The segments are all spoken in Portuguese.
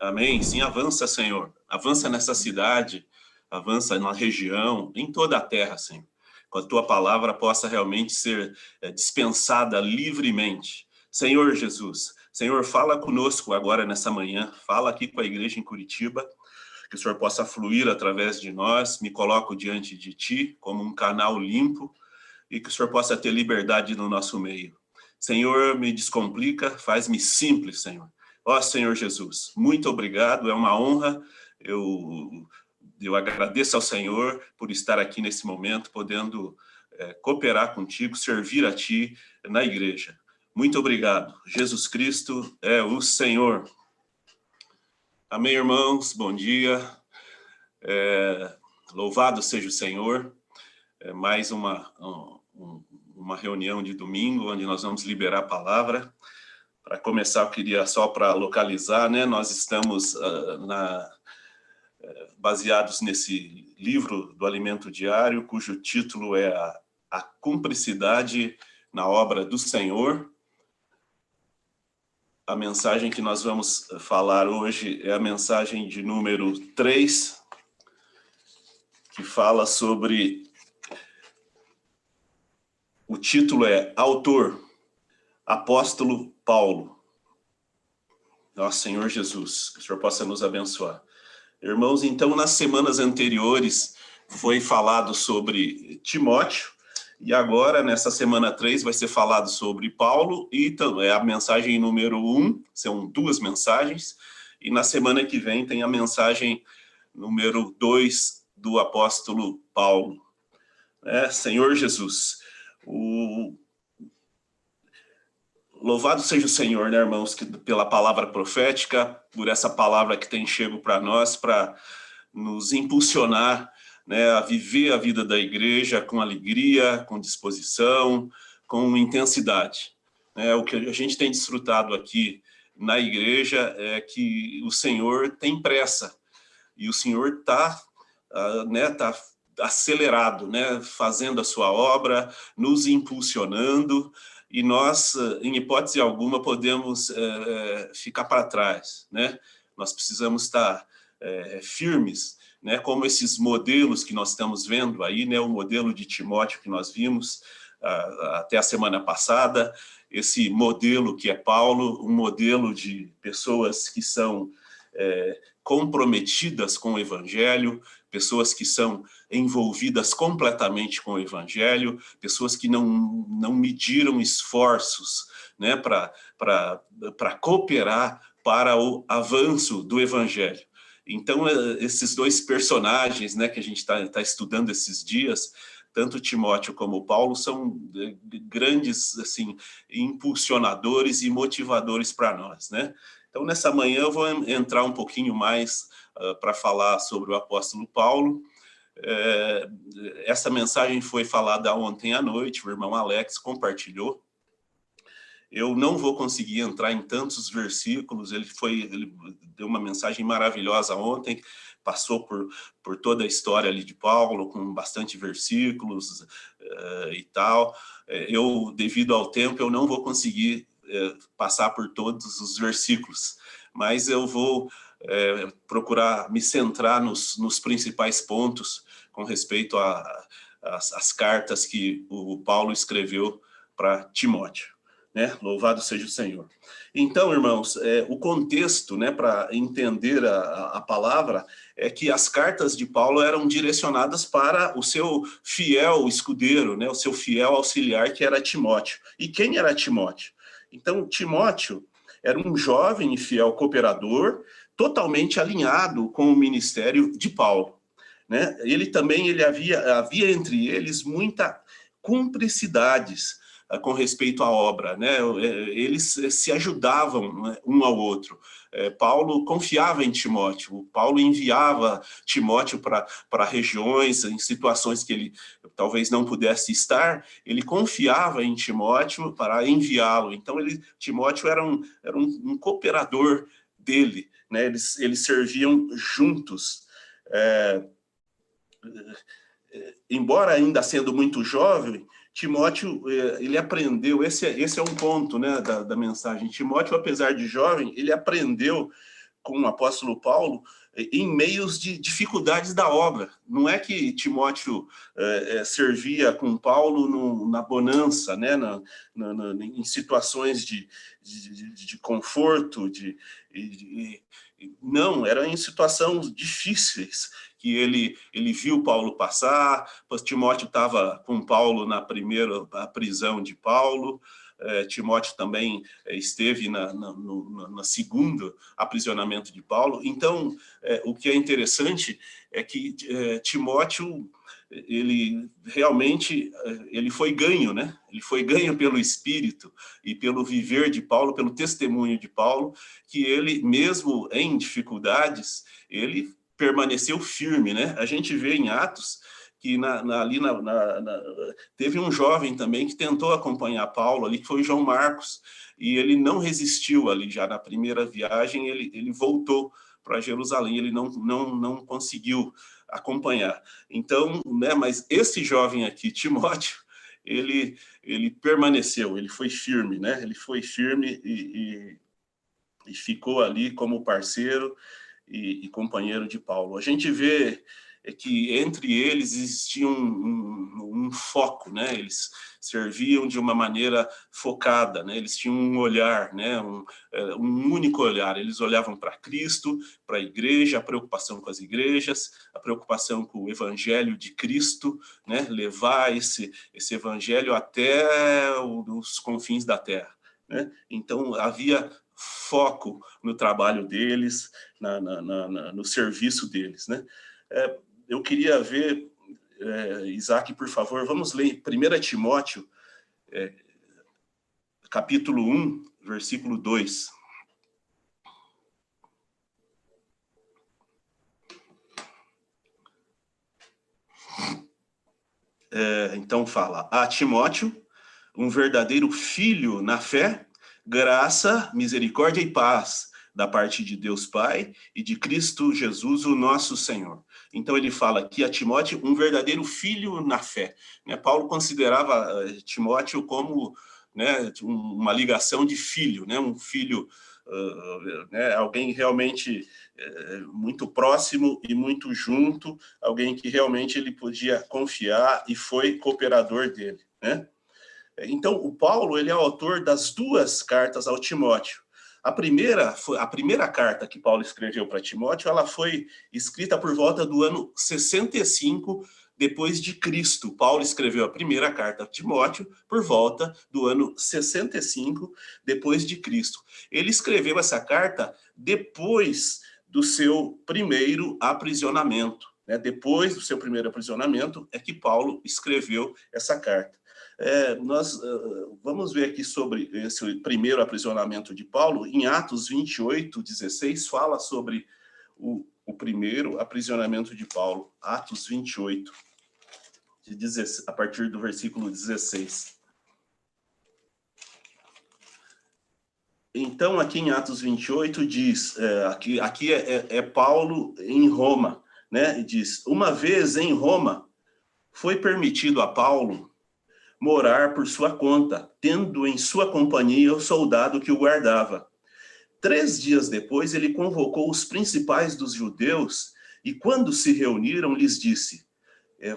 Amém. Sim, avança, Senhor. Avança nessa cidade, avança na região, em toda a terra, Senhor. Com a tua palavra possa realmente ser dispensada livremente. Senhor Jesus, Senhor, fala conosco agora nessa manhã, fala aqui com a igreja em Curitiba, que o Senhor possa fluir através de nós, me coloco diante de Ti como um canal limpo e que o Senhor possa ter liberdade no nosso meio. Senhor, me descomplica, faz-me simples, Senhor. Ó Senhor Jesus, muito obrigado, é uma honra, eu agradeço ao Senhor por estar aqui nesse momento, podendo cooperar contigo, servir a Ti na igreja. Muito obrigado, Jesus Cristo é o Senhor. Amém, irmãos, bom dia, louvado seja o Senhor, mais uma reunião de domingo, onde nós vamos liberar a palavra. Para começar, eu queria só para localizar, né? Nós estamos baseados nesse livro do Alimento Diário, cujo título é A Cumplicidade na Obra do Senhor. A mensagem que nós vamos falar hoje é a mensagem de número 3, que fala sobre... O título é Autor, Apóstolo Paulo. Nosso Senhor Jesus, que o Senhor possa nos abençoar. Irmãos, então, nas semanas anteriores foi falado sobre Timóteo, e agora, nessa semana 3, vai ser falado sobre Paulo, e é a mensagem número 1, são 2 mensagens, e na semana que vem tem a mensagem número 2 do apóstolo Paulo. Senhor Jesus, louvado seja o Senhor, né, irmãos, pela palavra profética, por essa palavra que tem chego para nós, para nos impulsionar, né, a viver a vida da igreja com alegria, com disposição, com intensidade. O que a gente tem desfrutado aqui na igreja é que o Senhor tem pressa, e o Senhor está acelerado, né, fazendo a sua obra, nos impulsionando, e nós, em hipótese alguma, podemos ficar para trás, né? Nós precisamos estar firmes, né? Como esses modelos que nós estamos vendo aí, né? O modelo de Timóteo que nós vimos até a semana passada, esse modelo que é Paulo, um modelo de pessoas que são comprometidas com o Evangelho, pessoas que são envolvidas completamente com o Evangelho, pessoas que não mediram esforços, né, para cooperar para o avanço do Evangelho. Então, esses 2 personagens, né, que a gente está estudando esses dias, tanto Timóteo como Paulo, são grandes assim, impulsionadores e motivadores para nós, né? Então, nessa manhã eu vou entrar um pouquinho mais para falar sobre o apóstolo Paulo. Essa mensagem foi falada ontem à noite, o irmão Alex compartilhou. Eu não vou conseguir entrar em tantos versículos, ele deu uma mensagem maravilhosa ontem, passou por toda a história ali de Paulo, com bastante versículos e tal. Eu, devido ao tempo, eu não vou conseguir passar por todos os versículos, mas eu vou procurar me centrar nos principais pontos com respeito às cartas que o Paulo escreveu para Timóteo, né? Louvado seja o Senhor. Então, irmãos, o contexto, né, para entender a palavra, é que as cartas de Paulo eram direcionadas para o seu fiel escudeiro, né, o seu fiel auxiliar, que era Timóteo. E quem era Timóteo? Então, Timóteo era um jovem e fiel cooperador, totalmente alinhado com o ministério de Paulo, né? Ele havia entre eles muita cumplicidades com respeito à obra, né? Eles se ajudavam, né, um ao outro. Paulo confiava em Timóteo, Paulo enviava Timóteo para regiões, em situações que ele talvez não pudesse estar, ele confiava em Timóteo para enviá-lo. Então, Timóteo era um cooperador dele, né? Eles serviam juntos. Embora ainda sendo muito jovem, Timóteo, ele aprendeu, esse é um ponto, né, da mensagem. Timóteo, apesar de jovem, ele aprendeu com o apóstolo Paulo em meios de dificuldades da obra. Não é que Timóteo servia com Paulo na bonança, né? Em situações de conforto, não, era em situações difíceis que ele viu Paulo passar. Timóteo estava com Paulo na primeira prisão de Paulo. Timóteo também esteve na segunda aprisionamento de Paulo. Então, o que é interessante é que Timóteo, ele realmente ele foi ganho, né? Ele foi ganho pelo Espírito e pelo viver de Paulo, pelo testemunho de Paulo, que ele, mesmo em dificuldades, ele permaneceu firme, né? A gente vê em Atos que teve um jovem também que tentou acompanhar Paulo ali, que foi João Marcos, e ele não resistiu ali, já na primeira viagem, ele voltou para Jerusalém, ele não conseguiu acompanhar. Então, né, mas esse jovem aqui, Timóteo, ele permaneceu, ele foi firme, né? Ele foi firme e ficou ali como parceiro e companheiro de Paulo. A gente vê que entre eles existia um foco, né? Eles serviam de uma maneira focada, né? Eles tinham um olhar, né? Um único olhar. Eles olhavam para Cristo, para a igreja, a preocupação com as igrejas, a preocupação com o evangelho de Cristo, né? Levar esse evangelho até os confins da terra, né? Então havia foco no trabalho deles, no serviço deles, né? Eu queria ver, Isaac, por favor, vamos ler 1 Timóteo, capítulo 1, versículo 2. Então fala: a Timóteo, um verdadeiro filho na fé, graça, misericórdia e paz da parte de Deus Pai e de Cristo Jesus, o nosso Senhor. Então ele fala aqui a Timóteo, um verdadeiro filho na fé. Paulo considerava Timóteo como, né, uma ligação de filho, né, um filho, né, alguém realmente muito próximo e muito junto, alguém que realmente ele podia confiar e foi cooperador dele, né? Então, o Paulo, ele é autor das duas cartas ao Timóteo. A primeira carta que Paulo escreveu para Timóteo, ela foi escrita por volta do ano 65 depois de Cristo. Paulo escreveu a primeira carta a Timóteo por volta do ano 65 depois de Cristo. Ele escreveu essa carta depois do seu primeiro aprisionamento, né? Depois do seu primeiro aprisionamento é que Paulo escreveu essa carta. Nós vamos ver aqui sobre esse primeiro aprisionamento de Paulo. Em Atos 28, 16, fala sobre o primeiro aprisionamento de Paulo. Atos 28, a partir do versículo 16. Então, aqui em Atos 28, diz, aqui é Paulo em Roma, né? E diz: uma vez em Roma, foi permitido a Paulo morar por sua conta, tendo em sua companhia o soldado que o guardava. 3 dias depois, ele convocou os principais dos judeus e, quando se reuniram, lhes disse: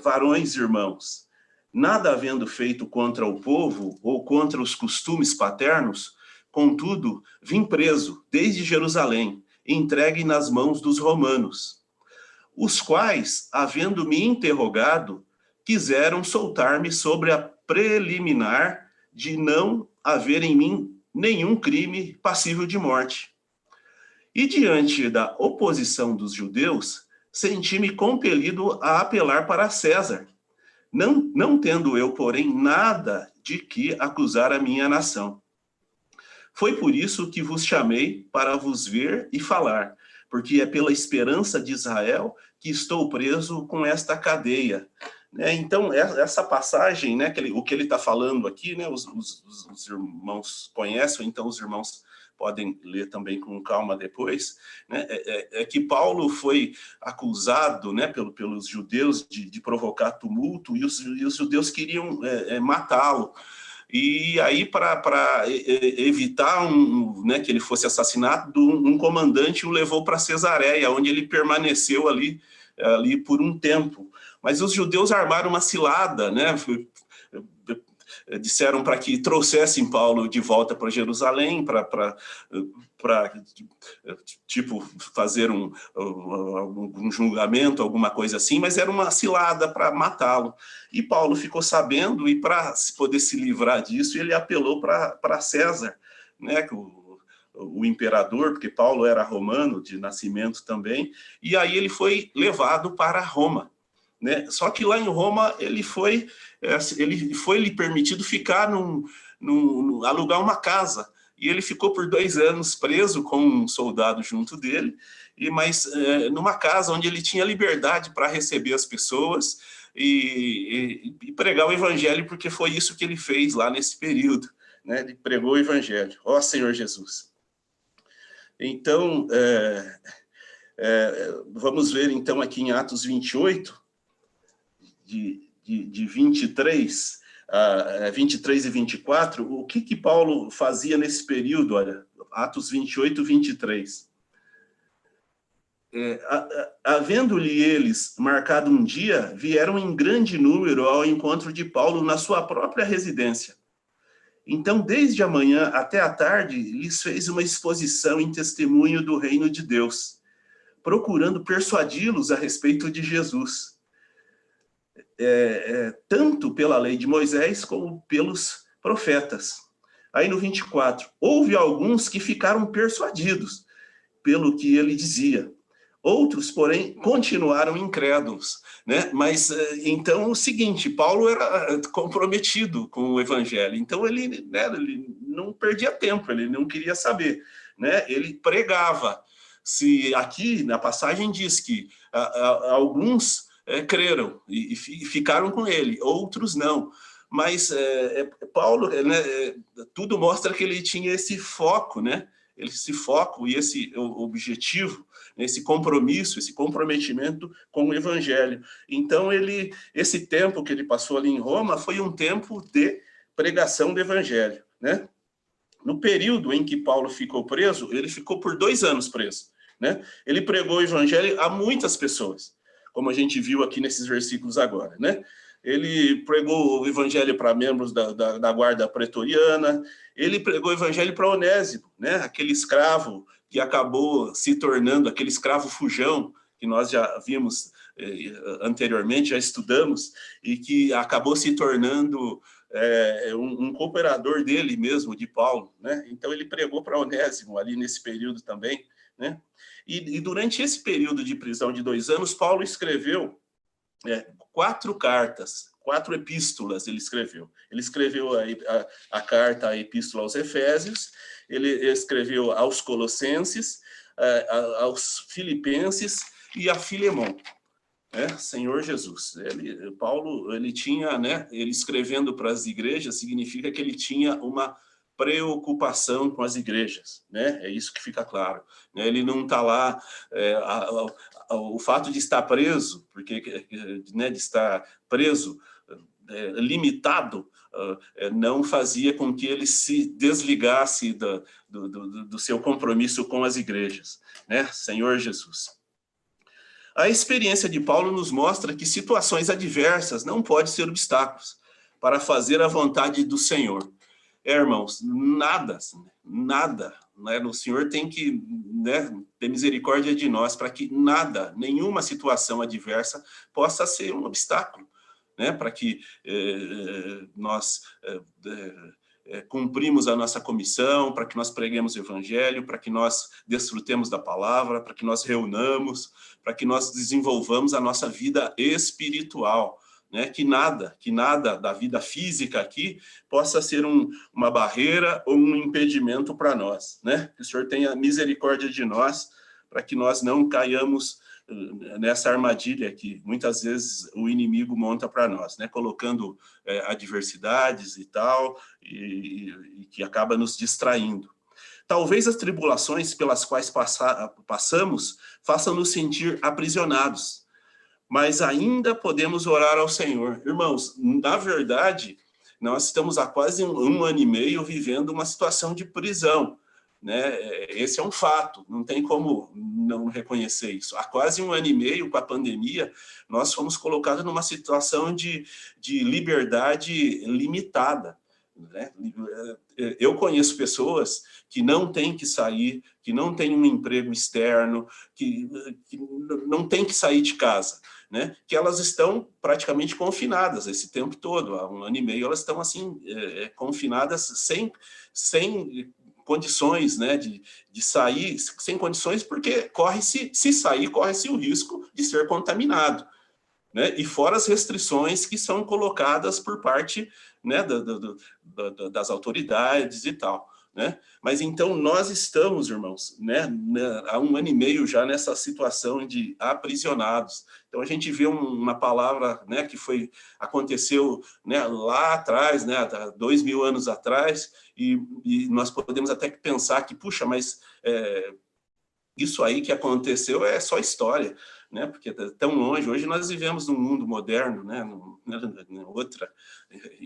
varões irmãos, nada havendo feito contra o povo ou contra os costumes paternos, contudo, vim preso desde Jerusalém, entregue nas mãos dos romanos, os quais, havendo me interrogado, quiseram soltar-me sobre a preliminar de não haver em mim nenhum crime passível de morte. E diante da oposição dos judeus, senti-me compelido a apelar para César, não tendo eu, porém, nada de que acusar a minha nação. Foi por isso que vos chamei para vos ver e falar, porque é pela esperança de Israel que estou preso com esta cadeia. Então, essa passagem, né, o que ele está falando aqui, né, os irmãos conhecem, então os irmãos podem ler também com calma depois, né, é que Paulo foi acusado, né, pelos judeus de provocar tumulto, e os judeus queriam matá-lo. e aí para evitar né, que ele fosse assassinado, um comandante o levou para Cesareia, onde ele permaneceu ali por um tempo. Mas os judeus armaram uma cilada, né? Disseram para que trouxessem Paulo de volta para Jerusalém, para tipo, fazer um julgamento, alguma coisa assim, mas era uma cilada para matá-lo. E Paulo ficou sabendo, e para poder se livrar disso, ele apelou para César, né, o imperador, porque Paulo era romano de nascimento também, e aí ele foi levado para Roma. Né? Só que lá em Roma ele foi lhe permitido ficar alugar uma casa, e ele ficou por 2 anos preso com um soldado junto dele, mas numa casa onde ele tinha liberdade para receber as pessoas e pregar o evangelho, porque foi isso que ele fez lá nesse período, né? Ele pregou o evangelho. Ó Senhor Jesus! Então, vamos ver então aqui em Atos 28, de 23 e 24, o que Paulo fazia nesse período? Olha, Atos 28, 23. Havendo-lhe eles marcado um dia, vieram em grande número ao encontro de Paulo na sua própria residência. Então, desde a manhã até a tarde, lhes fez uma exposição em testemunho do reino de Deus, procurando persuadi-los a respeito de Jesus. Tanto pela lei de Moisés como pelos profetas. Aí no 24, houve alguns que ficaram persuadidos pelo que ele dizia. Outros, porém, continuaram incrédulos, né? Mas, então, o seguinte, Paulo era comprometido com o evangelho, então ele não perdia tempo, ele não queria saber, né? Ele pregava. Se aqui, na passagem, diz que alguns creram e ficaram com ele, outros não. Mas Paulo, né, tudo mostra que ele tinha esse foco, né? Esse foco e esse objetivo, esse compromisso, esse comprometimento com o evangelho. Então, esse tempo que ele passou ali em Roma foi um tempo de pregação do evangelho, né? No período em que Paulo ficou preso, ele ficou por 2 anos preso, né? Ele pregou o evangelho a muitas pessoas, como a gente viu aqui nesses versículos agora, né? Ele pregou o evangelho para membros da guarda pretoriana, ele pregou o evangelho para Onésimo, né? Aquele escravo que acabou se tornando, aquele escravo fujão, que nós já vimos anteriormente, já estudamos, e que acabou se tornando um cooperador dele mesmo, de Paulo, né? Então ele pregou para Onésimo ali nesse período também, né? E durante esse período de prisão de 2 anos, Paulo escreveu 4 cartas, 4 epístolas ele escreveu. Ele escreveu a carta, a epístola aos Efésios, ele escreveu aos Colossenses, aos Filipenses e a Filemon. Senhor Jesus. Paulo, ele tinha, né, ele escrevendo para as igrejas, significa que ele tinha uma preocupação com as igrejas, né? É isso que fica claro. Ele não está lá, o fato de estar preso, porque, né, de estar preso, limitado, não fazia com que ele se desligasse do seu compromisso com as igrejas, né? Senhor Jesus. A experiência de Paulo nos mostra que situações adversas não podem ser obstáculos para fazer a vontade do Senhor. Irmãos, nada, né? O Senhor tem que, né, ter misericórdia de nós para que nada, nenhuma situação adversa possa ser um obstáculo, né, para que nós cumprimos a nossa comissão, para que nós preguemos o evangelho, para que nós desfrutemos da palavra, para que nós reunamos, para que nós desenvolvamos a nossa vida espiritual, né? Que nada da vida física aqui possa ser uma barreira ou um impedimento para nós, né? Que o Senhor tenha misericórdia de nós, para que nós não caiamos nessa armadilha que muitas vezes o inimigo monta para nós, né? Colocando adversidades e tal, e que acaba nos distraindo. Talvez as tribulações pelas quais passamos façam-nos sentir aprisionados, mas ainda podemos orar ao Senhor. Irmãos, na verdade, nós estamos há quase um ano e meio vivendo uma situação de prisão, né? Esse é um fato, não tem como não reconhecer isso. Há quase um ano e meio, com a pandemia, nós fomos colocados numa situação de liberdade limitada, né? Eu conheço pessoas que não têm que sair, que não têm um emprego externo, que não têm que sair de casa, né? Que elas estão praticamente confinadas esse tempo todo. Há um ano e meio elas estão assim, confinadas sem condições, né, de sair, sem condições, porque se sair, corre-se o risco de ser contaminado, né? E fora as restrições que são colocadas por parte, né, das autoridades e tal, né? Mas então nós estamos, irmãos, né, há um ano e meio já nessa situação de aprisionados. Então a gente vê uma palavra, né, que aconteceu, né, lá atrás, né, há 2000 anos atrás, e nós podemos até pensar que, puxa, mas isso aí que aconteceu é só história, né? Porque é tão longe. Hoje nós vivemos num mundo moderno, né?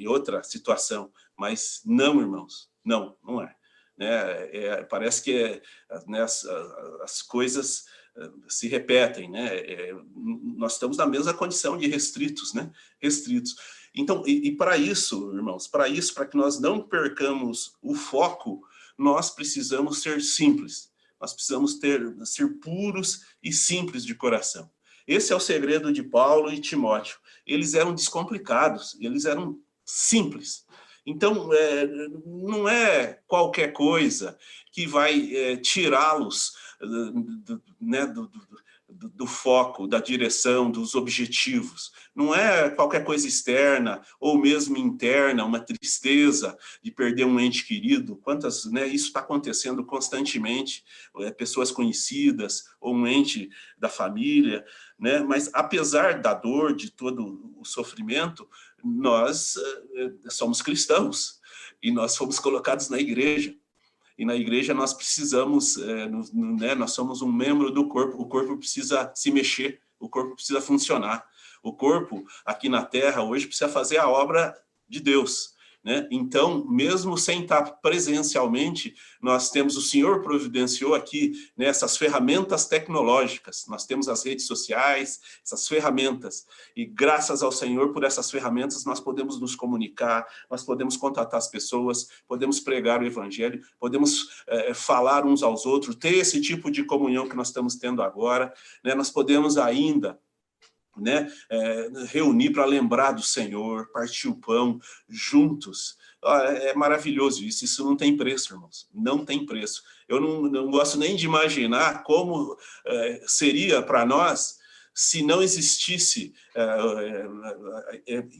Outra situação. Mas não, irmãos, não é. Né? Parece que né, as coisas se repetem, né? Nós estamos na mesma condição de restritos, né? Restritos. Então, e para isso, irmãos, para que nós não percamos o foco, nós precisamos ser simples. Nós precisamos ser puros e simples de coração. Esse é o segredo de Paulo e Timóteo. Eles eram descomplicados, eles eram simples. Então, não é qualquer coisa que vai tirá-los né, do foco, da direção, dos objetivos. Não é qualquer coisa externa ou mesmo interna, uma tristeza de perder um ente querido. Quantas, né, isso está acontecendo constantemente, pessoas conhecidas ou um ente da família, né? Mas apesar da dor, de todo o sofrimento, nós somos cristãos e nós fomos colocados na igreja. E na igreja nós precisamos, né, nós somos um membro do corpo, o corpo precisa se mexer, o corpo precisa funcionar. O corpo, aqui na Terra, hoje, precisa fazer a obra de Deus, né? Então, mesmo sem estar presencialmente, nós temos, o Senhor providenciou aqui, né, essas ferramentas tecnológicas, nós temos as redes sociais, essas ferramentas, e graças ao Senhor por essas ferramentas nós podemos nos comunicar, nós podemos contatar as pessoas, podemos pregar o Evangelho, podemos falar uns aos outros, ter esse tipo de comunhão que nós estamos tendo agora, né? Nós podemos ainda, né, reunir para lembrar do Senhor, partir o pão juntos. É maravilhoso isso não tem preço, irmãos, não tem preço. Eu não gosto nem de imaginar como seria para nós se não existisse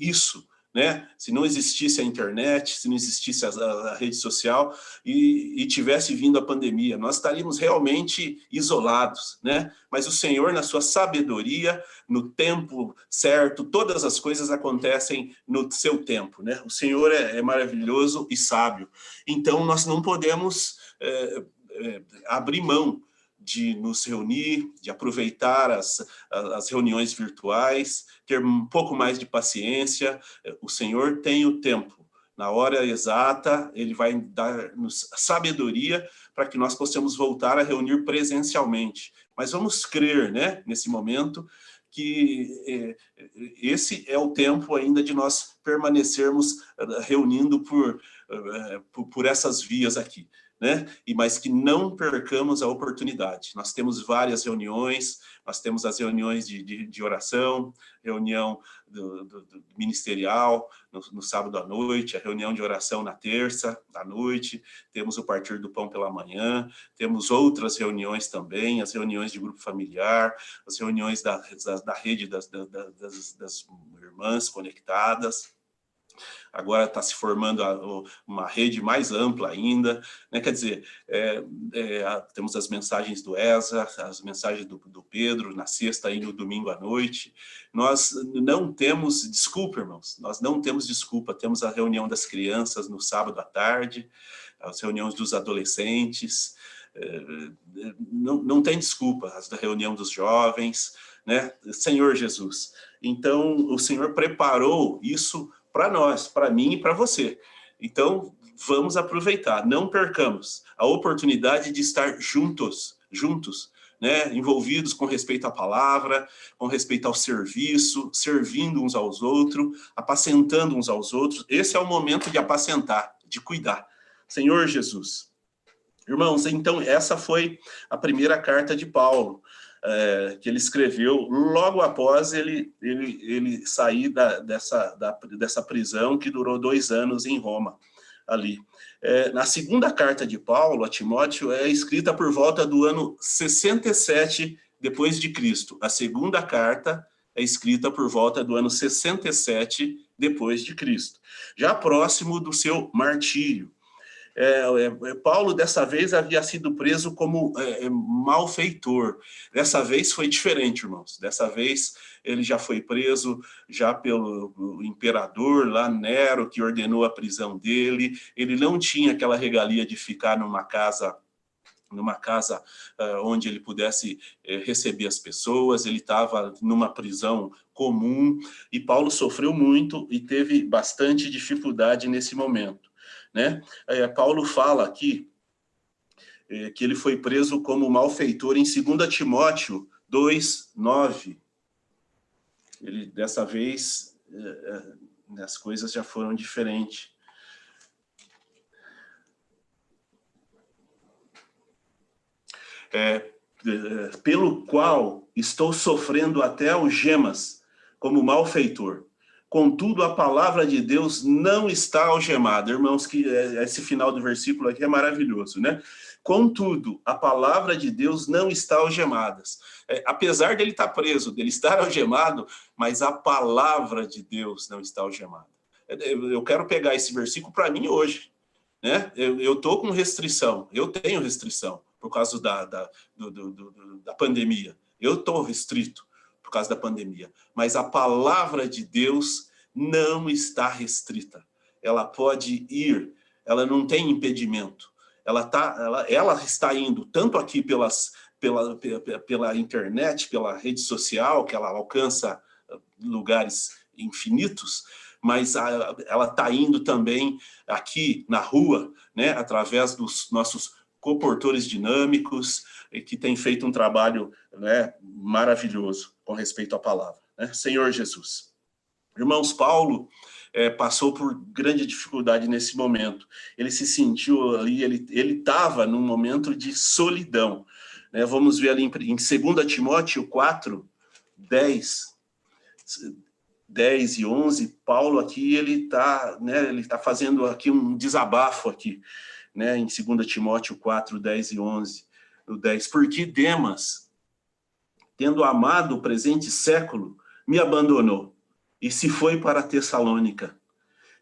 isso, né? Se não existisse a internet, se não existisse a rede social e tivesse vindo a pandemia, nós estaríamos realmente isolados, né? Mas o Senhor, na sua sabedoria, no tempo certo, todas as coisas acontecem no seu tempo, né? O Senhor é maravilhoso e sábio. Então, nós não podemos abrir mão de nos reunir, de aproveitar as reuniões virtuais, ter um pouco mais de paciência. O Senhor tem o tempo. Na hora exata, Ele vai dar-nos sabedoria para que nós possamos voltar a reunir presencialmente. Mas vamos crer, né, nesse momento, que esse é o tempo ainda de nós permanecermos reunindo por essas vias aqui, né? Mas que não percamos a oportunidade. Nós temos várias reuniões, nós temos as reuniões de oração, reunião do ministerial no sábado à noite, a reunião de oração na terça à noite, temos o partir do pão pela manhã, temos outras reuniões também, as reuniões de grupo familiar, as reuniões da rede das irmãs conectadas. Agora está se formando uma rede mais ampla ainda, né? Quer dizer, temos as mensagens do ESA, as mensagens do Pedro, na sexta e no domingo à noite. Nós não temos desculpa, irmãos, nós não temos desculpa. Temos a reunião das crianças no sábado à tarde, as reuniões dos adolescentes, não tem desculpa, a reunião dos jovens, né? Senhor Jesus. Então, o Senhor preparou isso para nós, para mim e para você. Então, vamos aproveitar, não percamos a oportunidade de estar juntos, né, envolvidos com respeito à palavra, com respeito ao serviço, servindo uns aos outros, apacentando uns aos outros. Esse é o momento de apacentar, de cuidar. Senhor Jesus. Irmãos, então essa foi a primeira carta de Paulo, que ele escreveu logo após ele sair dessa prisão que durou 2 anos em Roma, ali. Na segunda carta de Paulo a Timóteo é escrita por volta do ano 67 depois de Cristo. A segunda carta é escrita por volta do ano 67 depois de Cristo, já próximo do seu martírio. Paulo, dessa vez, havia sido preso como malfeitor. Dessa vez foi diferente, irmãos. Dessa vez ele já foi preso já pelo imperador lá, Nero, que ordenou a prisão dele. Ele não tinha aquela regalia de ficar numa casa onde ele pudesse receber as pessoas. Ele estava numa prisão comum, e Paulo sofreu muito e teve bastante dificuldade nesse momento, né? Paulo fala aqui que ele foi preso como malfeitor em 2 Timóteo 2:9. Ele, dessa vez, as coisas já foram diferentes. Pelo qual estou sofrendo até algemas, como malfeitor. Contudo, a palavra de Deus não está algemada. Irmãos, que esse final do versículo aqui é maravilhoso, né? Contudo, a palavra de Deus não está algemada. Apesar dele estar preso, dele estar algemado, mas a palavra de Deus não está algemada. Eu quero pegar esse versículo para mim hoje, né? Eu estou com restrição, eu tenho restrição por causa da pandemia. Eu estou restrito por causa da pandemia, mas a palavra de Deus não está restrita. Ela pode ir, ela não tem impedimento. Ela está indo tanto aqui pela internet, pela rede social, que ela alcança lugares infinitos, mas ela está indo também aqui na rua, né, através dos nossos comportores dinâmicos, que tem feito um trabalho, né, maravilhoso com respeito à palavra, né? Senhor Jesus. Irmãos, Paulo passou por grande dificuldade nesse momento. Ele se sentiu ali, ele estava num momento de solidão, né? Vamos ver ali em 2 Timóteo 4:10 e 11, Paulo aqui, ele está fazendo aqui um desabafo aqui, né, em 2 Timóteo 4:10 e 11, o 10, porque Demas, tendo amado o presente século, me abandonou, e se foi para Tessalônica.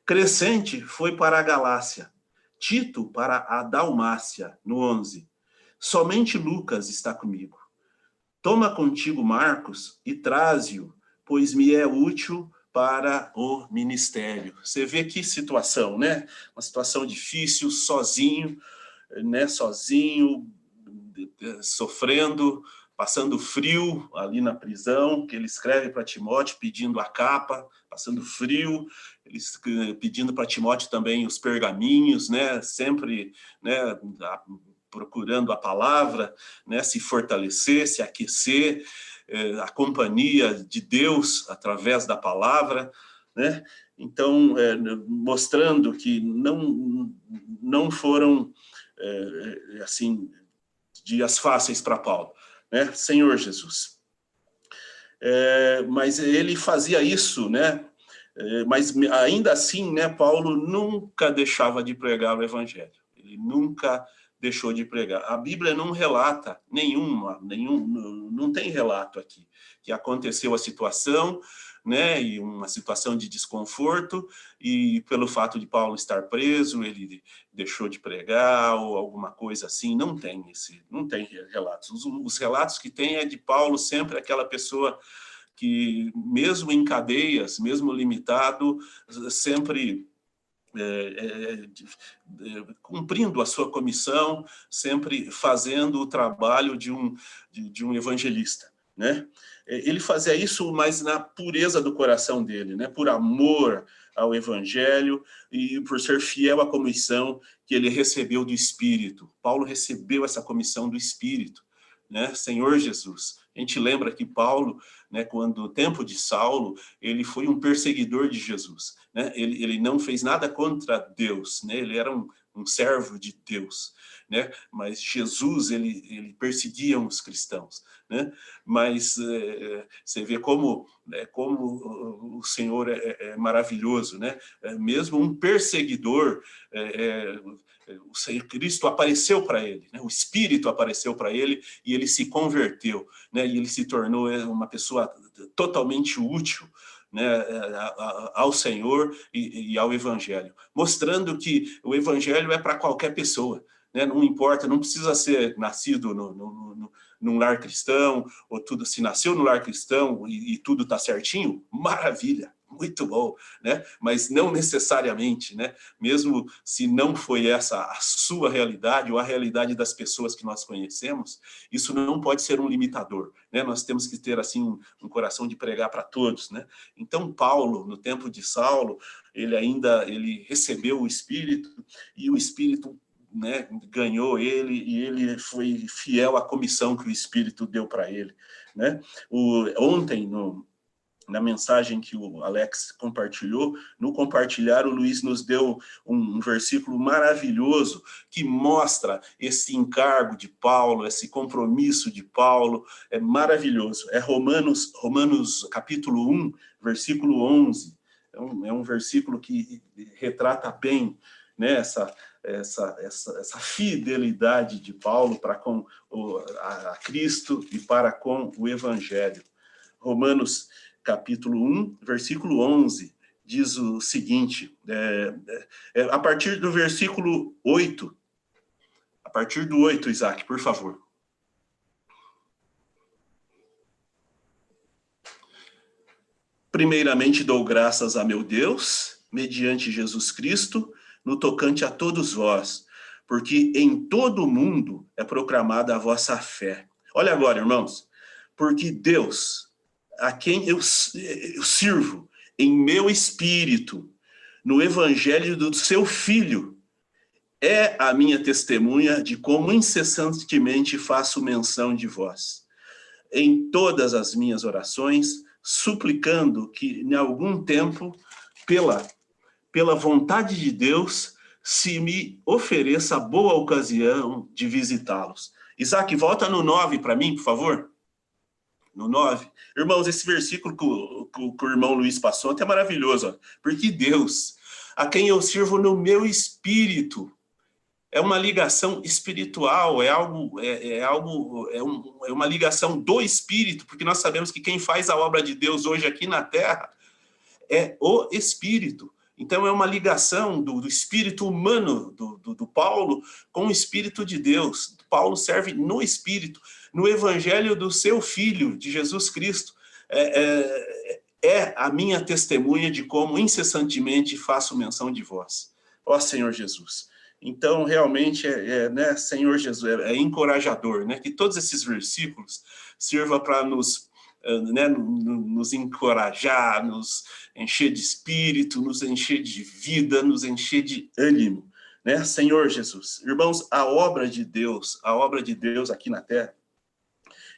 Crescente foi para a Galácia, Tito para a Dalmácia, no 11. Somente Lucas está comigo. Toma contigo Marcos e traze-o, pois me é útil para o ministério. Você vê que situação, né? Uma situação difícil, sozinho, né? Sozinho, sofrendo, passando frio ali na prisão, que ele escreve para Timóteo pedindo a capa, passando frio, ele pedindo para Timóteo também os pergaminhos, né? Sempre, né, procurando a palavra, né? Se fortalecer, se aquecer, a companhia de Deus através da palavra, né? Então, mostrando que não foram assim dias fáceis para Paulo, né? Senhor Jesus. Mas ele fazia isso, né? Mas ainda assim, né, Paulo nunca deixava de pregar o evangelho. Ele nunca deixou de pregar. A Bíblia não relata não tem relato aqui que aconteceu a situação, né, e uma situação de desconforto, e pelo fato de Paulo estar preso, ele deixou de pregar ou alguma coisa assim. Não tem relatos. Os relatos que tem é de Paulo sempre aquela pessoa que, mesmo em cadeias, mesmo limitado, sempre cumprindo a sua comissão, sempre fazendo o trabalho de um evangelista, né? Ele fazia isso, mas na pureza do coração dele, né? Por amor ao Evangelho e por ser fiel à comissão que ele recebeu do Espírito. Paulo recebeu essa comissão do Espírito, né? Senhor Jesus. A gente lembra que Paulo, né, quando no tempo de Saulo, ele foi um perseguidor de Jesus, né? Ele não fez nada contra Deus, né? Ele era um servo de Deus, né? Mas Jesus, ele perseguia os cristãos, né? Mas você vê como o Senhor é maravilhoso, né? Mesmo um perseguidor, o Senhor Cristo apareceu para ele, né? O Espírito apareceu para ele e ele se converteu, né? E ele se tornou uma pessoa totalmente útil, né, ao Senhor e ao Evangelho, mostrando que o Evangelho é para qualquer pessoa, né? Não importa, não precisa ser nascido num lar cristão, ou tudo, se nasceu no lar cristão e tudo está certinho, maravilha, muito bom, né? Mas não necessariamente, né? Mesmo se não foi essa a sua realidade ou a realidade das pessoas que nós conhecemos, isso não pode ser um limitador, né? Nós temos que ter assim um coração de pregar para todos, né? Então Paulo, no tempo de Saulo, ele recebeu o Espírito e o Espírito, né, ganhou ele e ele foi fiel à comissão que o Espírito deu para ele, né? Ontem na mensagem que o Alex compartilhou, no compartilhar, o Luiz nos deu um versículo maravilhoso que mostra esse encargo de Paulo, esse compromisso de Paulo, é maravilhoso. É Romanos capítulo 1, versículo 11. É um versículo que retrata bem, né, essa fidelidade de Paulo para com a Cristo e para com o Evangelho. Romanos capítulo 1, versículo 11, diz o seguinte, a partir do versículo 8, a partir do 8, Isaac, por favor. Primeiramente dou graças a meu Deus, mediante Jesus Cristo, no tocante a todos vós, porque em todo o mundo é proclamada a vossa fé. Olha agora, irmãos, porque Deus, a quem eu sirvo em meu espírito, no evangelho do seu Filho, é a minha testemunha de como incessantemente faço menção de vós, em todas as minhas orações, suplicando que, em algum tempo, pela vontade de Deus, se me ofereça boa ocasião de visitá-los. Isaac, volta no 9 para mim, por favor. No 9. Irmãos, esse versículo que o irmão Luiz passou é maravilhoso, ó. Porque Deus, a quem eu sirvo no meu espírito, é uma ligação espiritual, é uma ligação do Espírito, porque nós sabemos que quem faz a obra de Deus hoje aqui na Terra é o Espírito. Então é uma ligação do espírito humano do Paulo com o Espírito de Deus. Paulo serve no Espírito, no Evangelho do seu Filho, de Jesus Cristo. É a minha testemunha de como incessantemente faço menção de vós. Ó Senhor Jesus. Então, realmente, né, Senhor Jesus, é encorajador, né, que todos esses versículos sirvam para nos encorajar, nos encher de espírito, nos encher de vida, nos encher de ânimo, né, Senhor Jesus. Irmãos, a obra de Deus aqui na Terra,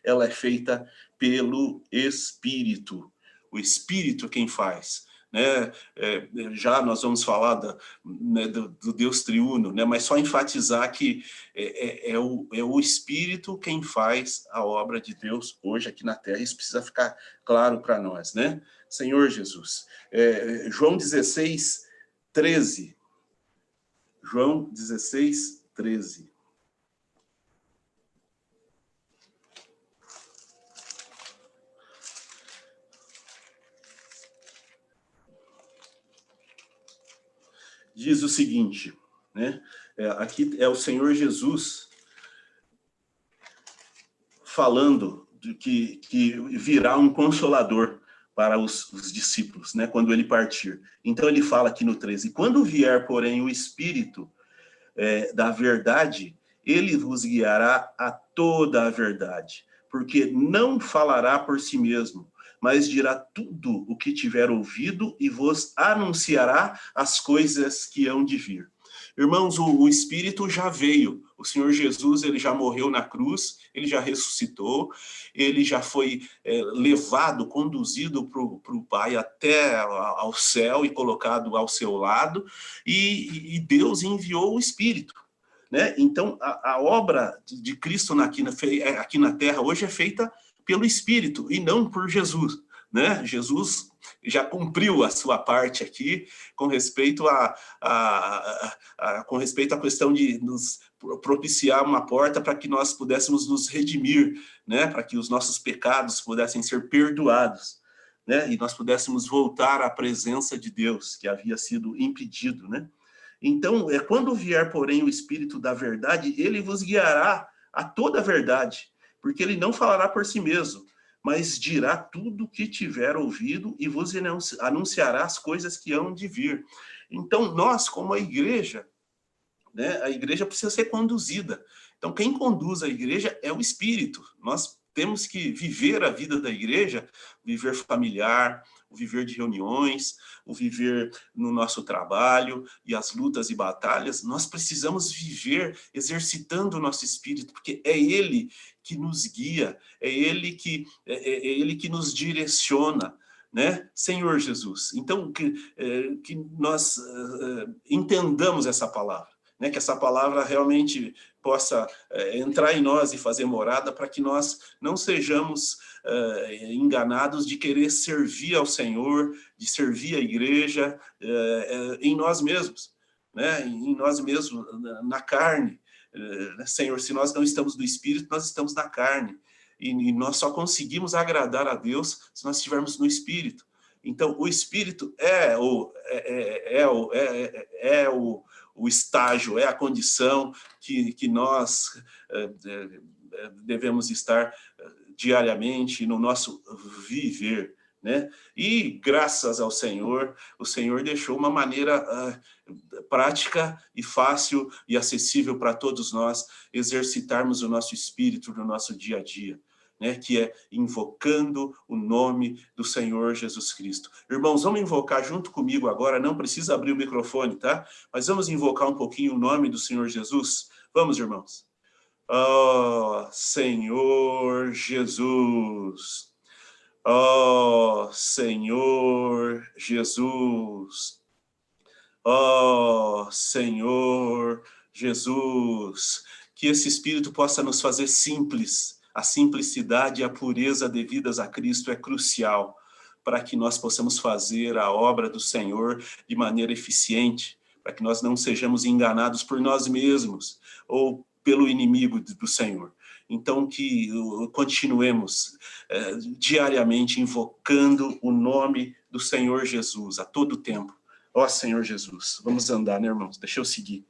ela é feita pelo Espírito. O Espírito é quem faz. Né? Já nós vamos falar do Deus triuno, né? Mas só enfatizar que é o Espírito quem faz a obra de Deus hoje aqui na Terra. Isso precisa ficar claro para nós, né? Senhor Jesus. João 16, 13. João 16, 13. Diz o seguinte, né? Aqui é o Senhor Jesus falando de que virá um consolador para os discípulos, né? Quando ele partir. Então ele fala aqui no 13, quando vier, porém, o Espírito da verdade, ele vos guiará a toda a verdade, porque não falará por si mesmo, mas dirá tudo o que tiver ouvido e vos anunciará as coisas que hão de vir. Irmãos, o Espírito já veio. O Senhor Jesus, ele já morreu na cruz, ele já ressuscitou, ele já foi levado, conduzido para o Pai até ao céu e colocado ao seu lado, e Deus enviou o Espírito. Né? Então, a obra de Cristo aqui na Terra hoje é feita pelo Espírito e não por Jesus. Né? Jesus já cumpriu a sua parte aqui com respeito com respeito à questão de nos propiciar uma porta para que nós pudéssemos nos redimir, né? Para que os nossos pecados pudessem ser perdoados, né? E nós pudéssemos voltar à presença de Deus, que havia sido impedido, né? Então, quando vier, porém, o Espírito da verdade, ele vos guiará a toda a verdade, porque ele não falará por si mesmo, mas dirá tudo o que tiver ouvido e vos anunciará as coisas que hão de vir. Então, nós, como a igreja, né, a igreja precisa ser conduzida. Então, quem conduz a igreja é o Espírito. Nós temos que viver a vida da igreja, viver familiar, o viver de reuniões, o viver no nosso trabalho e as lutas e batalhas. Nós precisamos viver exercitando o nosso espírito, porque é ele que nos guia, é ele que nos direciona, né? Senhor Jesus. Então, que nós entendamos essa palavra, né? Que essa palavra realmente possa entrar em nós e fazer morada, para que nós não sejamos enganados de querer servir ao Senhor, de servir a igreja em nós mesmos, né? Em nós mesmos, na carne. Senhor, se nós não estamos no Espírito, nós estamos na carne. E nós só conseguimos agradar a Deus se nós estivermos no Espírito. Então, o Espírito é o estágio, é a condição que nós devemos estar diariamente no nosso viver, né? E graças ao Senhor, o Senhor deixou uma maneira prática e fácil e acessível para todos nós exercitarmos o nosso espírito no nosso dia a dia, né? Que é invocando o nome do Senhor Jesus Cristo. Irmãos, vamos invocar junto comigo agora, não precisa abrir o microfone, tá? Mas vamos invocar um pouquinho o nome do Senhor Jesus. Vamos, irmãos. Ó Senhor Jesus, ó Senhor Jesus, ó Senhor Jesus, que esse Espírito possa nos fazer simples. A simplicidade e a pureza devidas a Cristo é crucial para que nós possamos fazer a obra do Senhor de maneira eficiente, para que nós não sejamos enganados por nós mesmos ou pelo inimigo do Senhor. Então, que continuemos diariamente invocando o nome do Senhor Jesus a todo tempo. Ó Senhor Jesus, vamos andar, né, irmãos? Deixa eu seguir.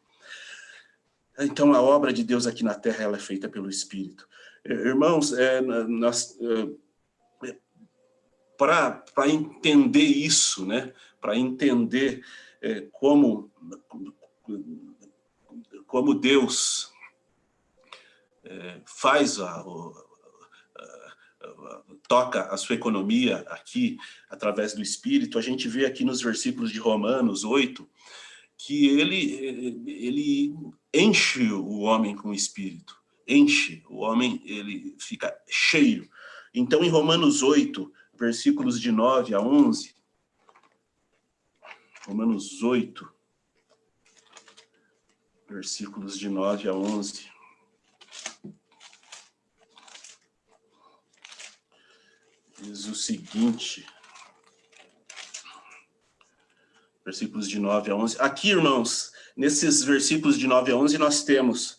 Então, a obra de Deus aqui na Terra, ela é feita pelo Espírito. Irmãos, para entender isso, né? Para entender como Deus toca a sua economia aqui através do Espírito, a gente vê aqui nos versículos de Romanos 8 que ele enche o homem com o Espírito, enche o homem, ele fica cheio. Então, em Romanos 8, versículos de 9 a 11, Romanos 8, versículos de 9 a 11, diz o seguinte, versículos de 9 a 11. Aqui, irmãos, nesses versículos de 9 a 11, nós temos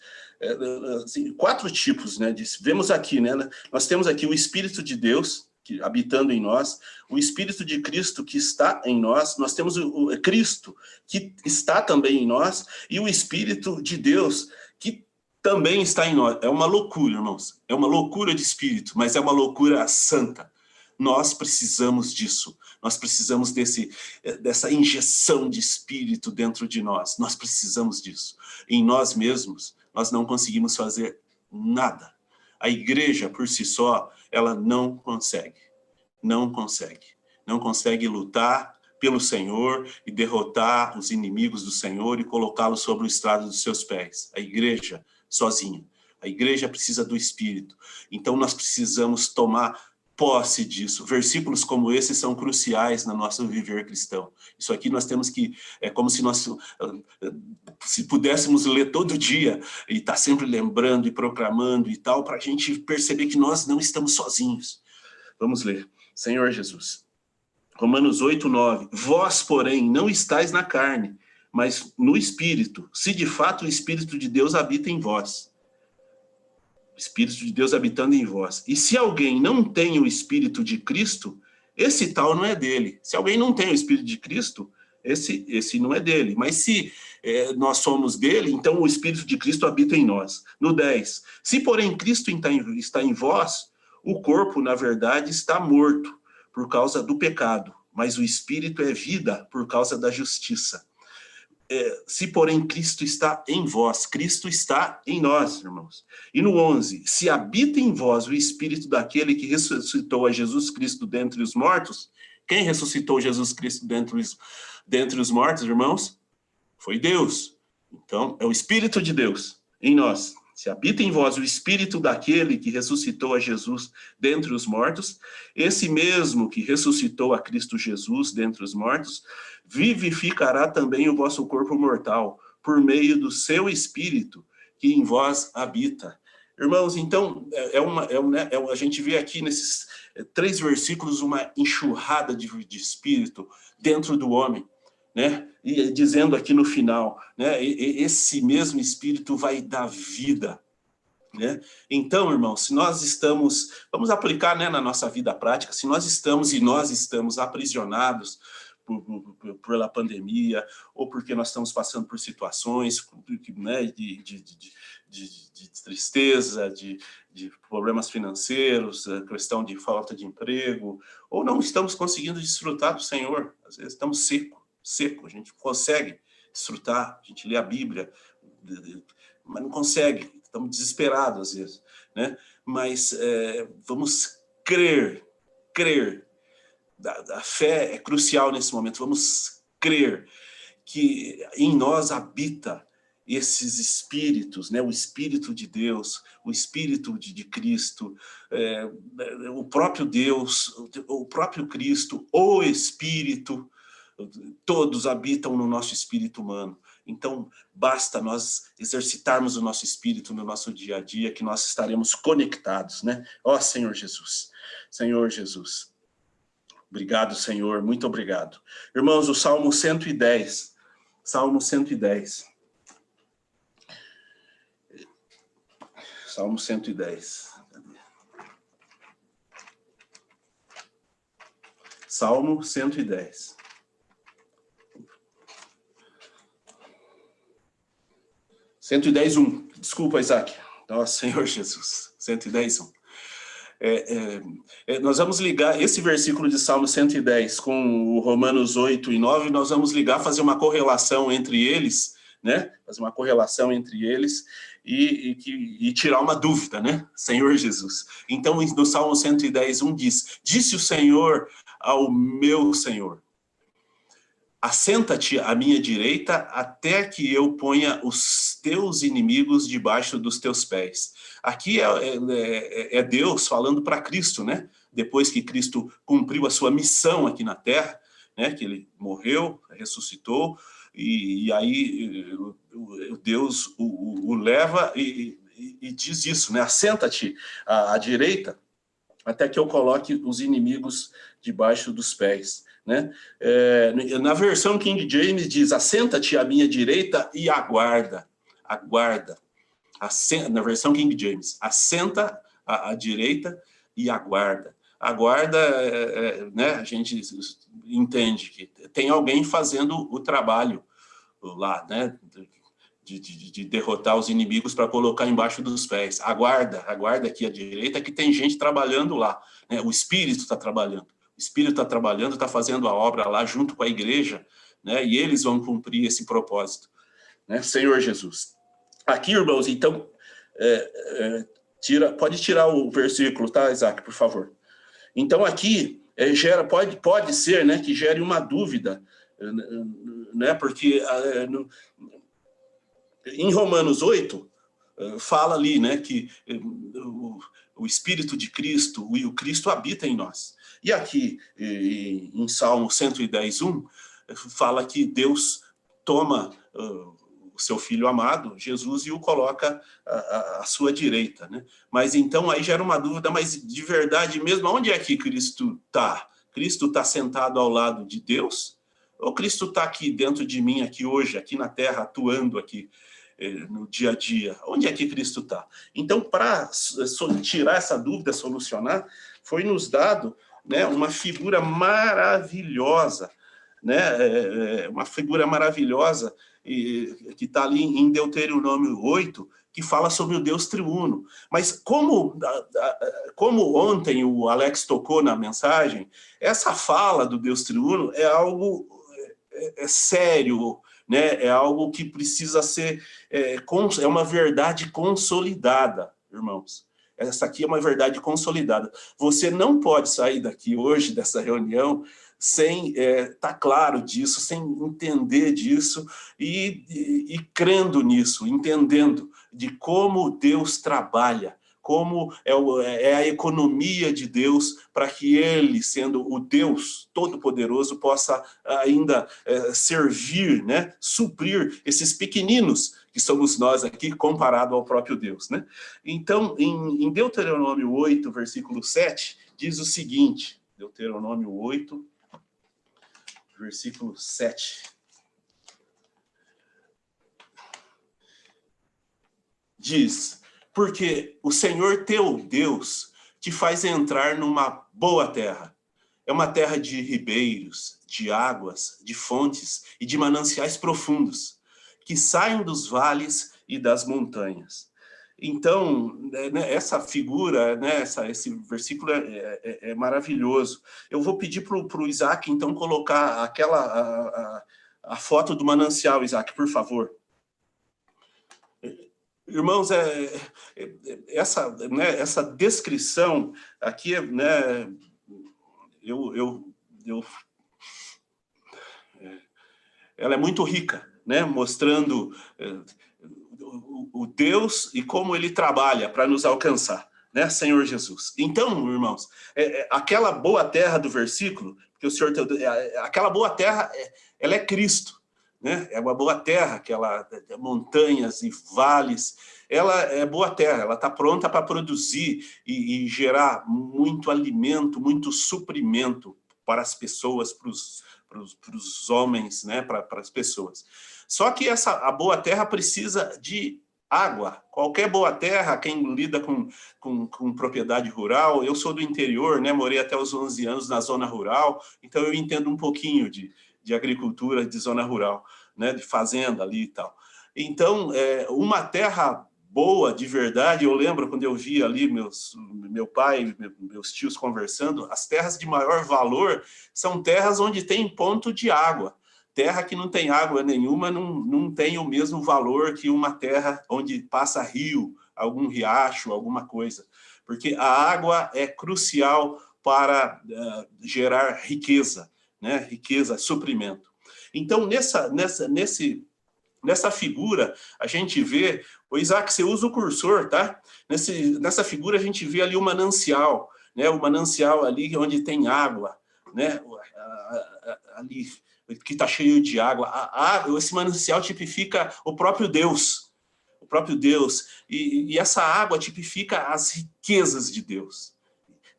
assim, 4 tipos, né? Vemos aqui, né? Nós temos aqui o Espírito de Deus, habitando em nós, o Espírito de Cristo que está em nós, nós temos o Cristo que está também em nós, e o Espírito de Deus que também está em nós. É uma loucura, irmãos. É uma loucura de espírito, mas é uma loucura santa. Nós precisamos disso. Nós precisamos dessa injeção de espírito dentro de nós. Nós precisamos disso. Em nós mesmos, nós não conseguimos fazer nada. A igreja, por si só, ela não consegue. Não consegue. Não consegue lutar pelo Senhor e derrotar os inimigos do Senhor e colocá-los sobre o estrado dos seus pés. A igreja, sozinha. A igreja precisa do Espírito. Então, nós precisamos tomar posse disso. Versículos como esse são cruciais no nosso viver cristão. Isso aqui nós temos que... É como se nós... Se pudéssemos ler todo dia e estar sempre lembrando e proclamando e tal, para a gente perceber que nós não estamos sozinhos. Vamos ler. Senhor Jesus. Romanos 8, 9. Vós, porém, não estáis na carne, mas no Espírito, se de fato o Espírito de Deus habita em vós. Espírito de Deus habitando em vós. E se alguém não tem o Espírito de Cristo, esse tal não é dele. Se alguém não tem o Espírito de Cristo, esse não é dele. Mas se nós somos dele, então o Espírito de Cristo habita em nós. No 10. Se, porém, Cristo está em vós, o corpo, na verdade, está morto por causa do pecado, mas o Espírito é vida por causa da justiça. Se, porém, Cristo está em vós, Cristo está em nós, irmãos. E no 11, se habita em vós o Espírito daquele que ressuscitou a Jesus Cristo dentre os mortos, quem ressuscitou Jesus Cristo dentre os mortos, irmãos? Foi Deus. Então, é o Espírito de Deus em nós. Se habita em vós o Espírito daquele que ressuscitou a Jesus dentre os mortos, esse mesmo que ressuscitou a Cristo Jesus dentre os mortos, vivificará também o vosso corpo mortal, por meio do seu Espírito, que em vós habita. Irmãos, então, a gente vê aqui nesses 3 versículos uma enxurrada de Espírito dentro do homem, né? E dizendo aqui no final, né? Esse mesmo Espírito vai dar vida, né? Então, irmãos, se nós estamos, vamos aplicar, né, na nossa vida prática, se nós estamos aprisionados pela pandemia, ou porque nós estamos passando por situações, né, de tristeza, de problemas financeiros, questão de falta de emprego, ou não estamos conseguindo desfrutar do Senhor, às vezes estamos seco, a gente consegue desfrutar, a gente lê a Bíblia, mas não consegue, estamos desesperados às vezes, né? Mas vamos crer, a fé é crucial nesse momento, vamos crer que em nós habita esses espíritos, né? O Espírito de Deus, o Espírito de Cristo, o próprio Deus, o próprio Cristo, o Espírito, todos habitam no nosso espírito humano. Então, basta nós exercitarmos o nosso espírito no nosso dia a dia, que nós estaremos conectados, né? Ó Senhor Jesus, Senhor Jesus. Obrigado, Senhor, muito obrigado. Irmãos, o Salmo 110, Salmo 110. Salmo 110. Salmo 110. Desculpa, Isaac. Nossa, Senhor Jesus. 110:1. Nós vamos ligar esse versículo de Salmo 110 com o Romanos 8 e 9, nós vamos ligar, fazer uma correlação entre eles, né? Fazer uma correlação entre eles e tirar uma dúvida, né? Senhor Jesus. Então, no Salmo 110:1 diz: disse o Senhor ao meu Senhor, assenta-te à minha direita até que eu ponha os teus inimigos debaixo dos teus pés. Aqui é Deus falando para Cristo, né? Depois que Cristo cumpriu a sua missão aqui na Terra, né? Que ele morreu, ressuscitou, e aí Deus o leva e diz isso, né? Assenta-te à direita até que eu coloque os inimigos debaixo dos pés. Né? Na versão King James diz: assenta-te à minha direita e aguarda. Na versão King James, assenta à direita e aguarda. Aguarda, né? A gente entende que tem alguém fazendo o trabalho lá, né? De derrotar os inimigos para colocar embaixo dos pés. Aguarda aqui à direita, que tem gente trabalhando lá, né? O Espírito está trabalhando. O Espírito está trabalhando, está fazendo a obra lá junto com a igreja, né? E eles vão cumprir esse propósito, né? Senhor Jesus. Aqui, irmãos, então, Pode tirar o versículo, tá, Isaac, por favor. Então, aqui, pode ser, né, que gere uma dúvida, né, porque em Romanos 8, fala ali, né, que o Espírito de Cristo e o Cristo habita em nós. E aqui, em Salmo 110:1, fala que Deus toma o seu Filho amado, Jesus, e o coloca à sua direita, né? Mas então aí gera uma dúvida, mas de verdade mesmo, onde é que Cristo está? Cristo está sentado ao lado de Deus? Ou Cristo está aqui dentro de mim, aqui hoje, aqui na terra, atuando aqui no dia a dia? Onde é que Cristo está? Então, para tirar essa dúvida, solucionar, foi nos dado, né, uma figura maravilhosa, né, uma figura maravilhosa que está ali em Deuteronômio 8, que fala sobre o Deus triuno. Mas como ontem o Alex tocou na mensagem, essa fala do Deus triuno é algo sério, né? É algo que precisa ser, é uma verdade consolidada, irmãos. Essa aqui é uma verdade consolidada. Você não pode sair daqui hoje, dessa reunião, sem estar claro disso, sem entender disso e crendo nisso, entendendo de como Deus trabalha, como é a economia de Deus para que ele, sendo o Deus Todo-Poderoso, possa ainda servir, né, suprir esses pequeninos que somos nós aqui, comparado ao próprio Deus, né? Então, em Deuteronômio 8, versículo 7, diz o seguinte, Deuteronômio 8, versículo 7. Diz: porque o Senhor teu Deus te faz entrar numa boa terra. É uma terra de ribeiros, de águas, de fontes e de mananciais profundos, que saem dos vales e das montanhas. Então, né, essa figura, né, esse versículo é maravilhoso. Eu vou pedir para o Isaac, então, colocar a foto do manancial, Isaac, por favor. Irmãos, essa descrição aqui, né, ela é muito rica, né, mostrando o Deus e como ele trabalha para nos alcançar, né, Senhor Jesus. Então, irmãos, aquela boa terra do versículo, que o Senhor, aquela boa terra, ela é Cristo, né? É uma boa terra, aquela montanhas e vales, ela é boa terra, ela está pronta para produzir e gerar muito alimento, muito suprimento para as pessoas, para os homens, né? Para as pessoas. Só que a boa terra precisa de água. Qualquer boa terra, quem lida com propriedade rural, eu sou do interior, né? Morei até os 11 anos na zona rural, então eu entendo um pouquinho de agricultura de zona rural, né, de fazenda ali e tal. Então, uma terra boa, de verdade, eu lembro quando eu via ali meu pai, meus tios conversando, as terras de maior valor são terras onde tem ponto de água. Terra que não tem água nenhuma não tem o mesmo valor que uma terra onde passa rio, algum riacho, alguma coisa. Porque a água é crucial para gerar riqueza, né? Riqueza, suprimento. Então, nessa figura, a gente vê, o Isaac, você usa o cursor, tá? Nessa figura, a gente vê ali o manancial, né? O manancial ali onde tem água, né? Ali, que está cheio de água. Esse manancial tipifica o próprio Deus, e essa água tipifica as riquezas de Deus.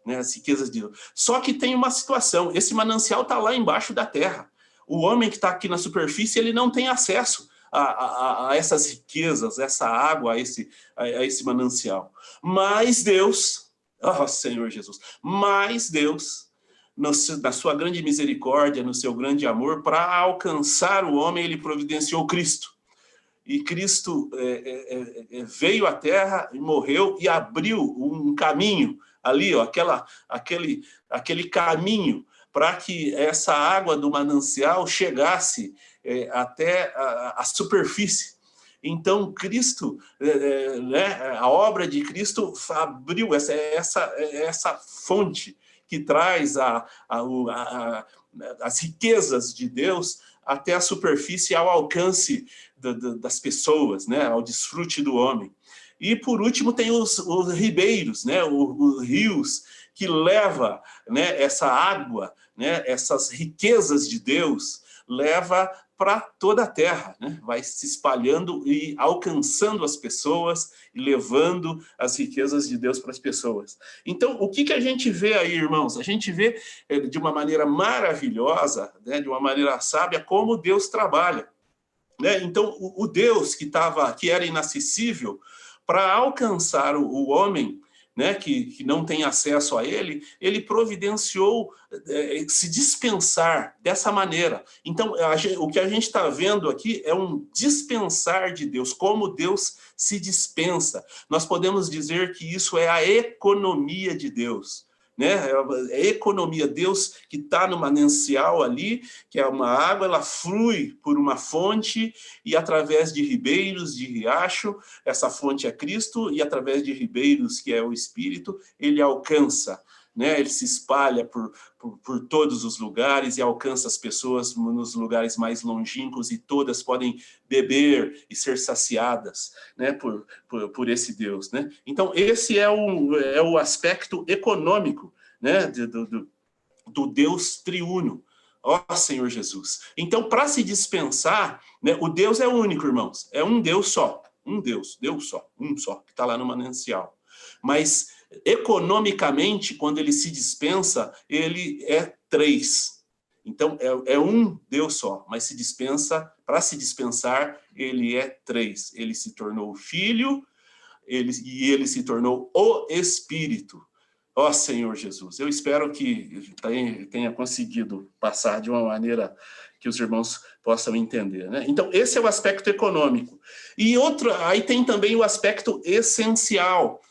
Né, as riquezas de Deus. Só que tem uma situação, esse manancial está lá embaixo da terra. O homem que está aqui na superfície, ele não tem acesso a essas riquezas, essa água, a esse manancial. Mas Deus, Senhor Jesus, mas Deus, na sua grande misericórdia, no seu grande amor, para alcançar o homem, ele providenciou Cristo. E Cristo veio à terra e morreu e abriu um caminho ali, ó, aquele caminho para que essa água do manancial chegasse até a superfície. Então, Cristo, né, a obra de Cristo abriu essa fonte que traz as riquezas de Deus até a superfície, ao alcance das pessoas, né, ao desfrute do homem. E, por último, tem os ribeiros, né, os rios, que leva, né, essa água, né, essas riquezas de Deus, leva para toda a terra, né? Vai se espalhando e alcançando as pessoas e levando as riquezas de Deus para as pessoas. Então, o que a gente vê aí, irmãos? A gente vê de uma maneira maravilhosa, né, de uma maneira sábia, como Deus trabalha, né? Então, o Deus que era inacessível, para alcançar o homem, né, que não tem acesso a ele providenciou se dispensar dessa maneira. Então, o que a gente está vendo aqui é um dispensar de Deus, como Deus se dispensa. Nós podemos dizer que isso é a economia de Deus, né? É economia. Deus que está no manancial ali, que é uma água, ela flui por uma fonte e através de ribeiros, de riacho, essa fonte é Cristo, e através de ribeiros, que é o Espírito, ele alcança, né? Ele se espalha por todos os lugares e alcança as pessoas nos lugares mais longínquos, e todas podem beber e ser saciadas, né, por esse Deus, né? Então, esse é o aspecto econômico, né, do Deus triuno. Ó Senhor Jesus. Então, para se dispensar, né, o Deus é único, irmãos. É um Deus só. Um Deus só. Um só, que está lá no manancial. Mas, economicamente, quando ele se dispensa, ele é três. Então, é um Deus só, mas se dispensa, para se dispensar, ele é três. Ele se tornou filho, e ele se tornou o Espírito. Ó Senhor Jesus, eu espero que tenha conseguido passar de uma maneira que os irmãos possam entender, né? Então, esse é o aspecto econômico. E aí tem também o aspecto essencial,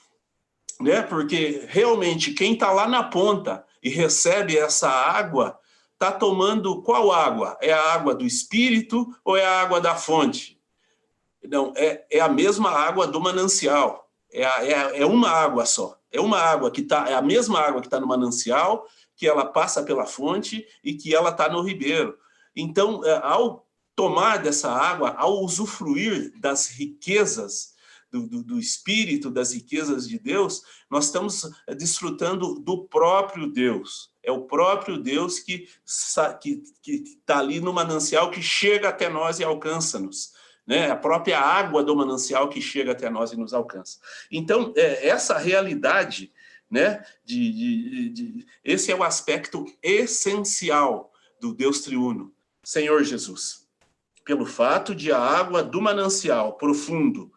né? Porque realmente quem está lá na ponta e recebe essa água, está tomando qual água? É a água do Espírito ou é a água da fonte? Não, é a mesma água do manancial. É uma água só. É uma água é a mesma água que está no manancial, que ela passa pela fonte e que ela está no ribeiro. Então, ao tomar dessa água, ao usufruir das riquezas do Espírito, das riquezas de Deus, nós estamos desfrutando do próprio Deus. É o próprio Deus que está ali no manancial, que chega até nós e alcança-nos, né? A própria água do manancial que chega até nós e nos alcança. Então, essa realidade, né, esse é o aspecto essencial do Deus triuno, Senhor Jesus. Pelo fato de a água do manancial profundo,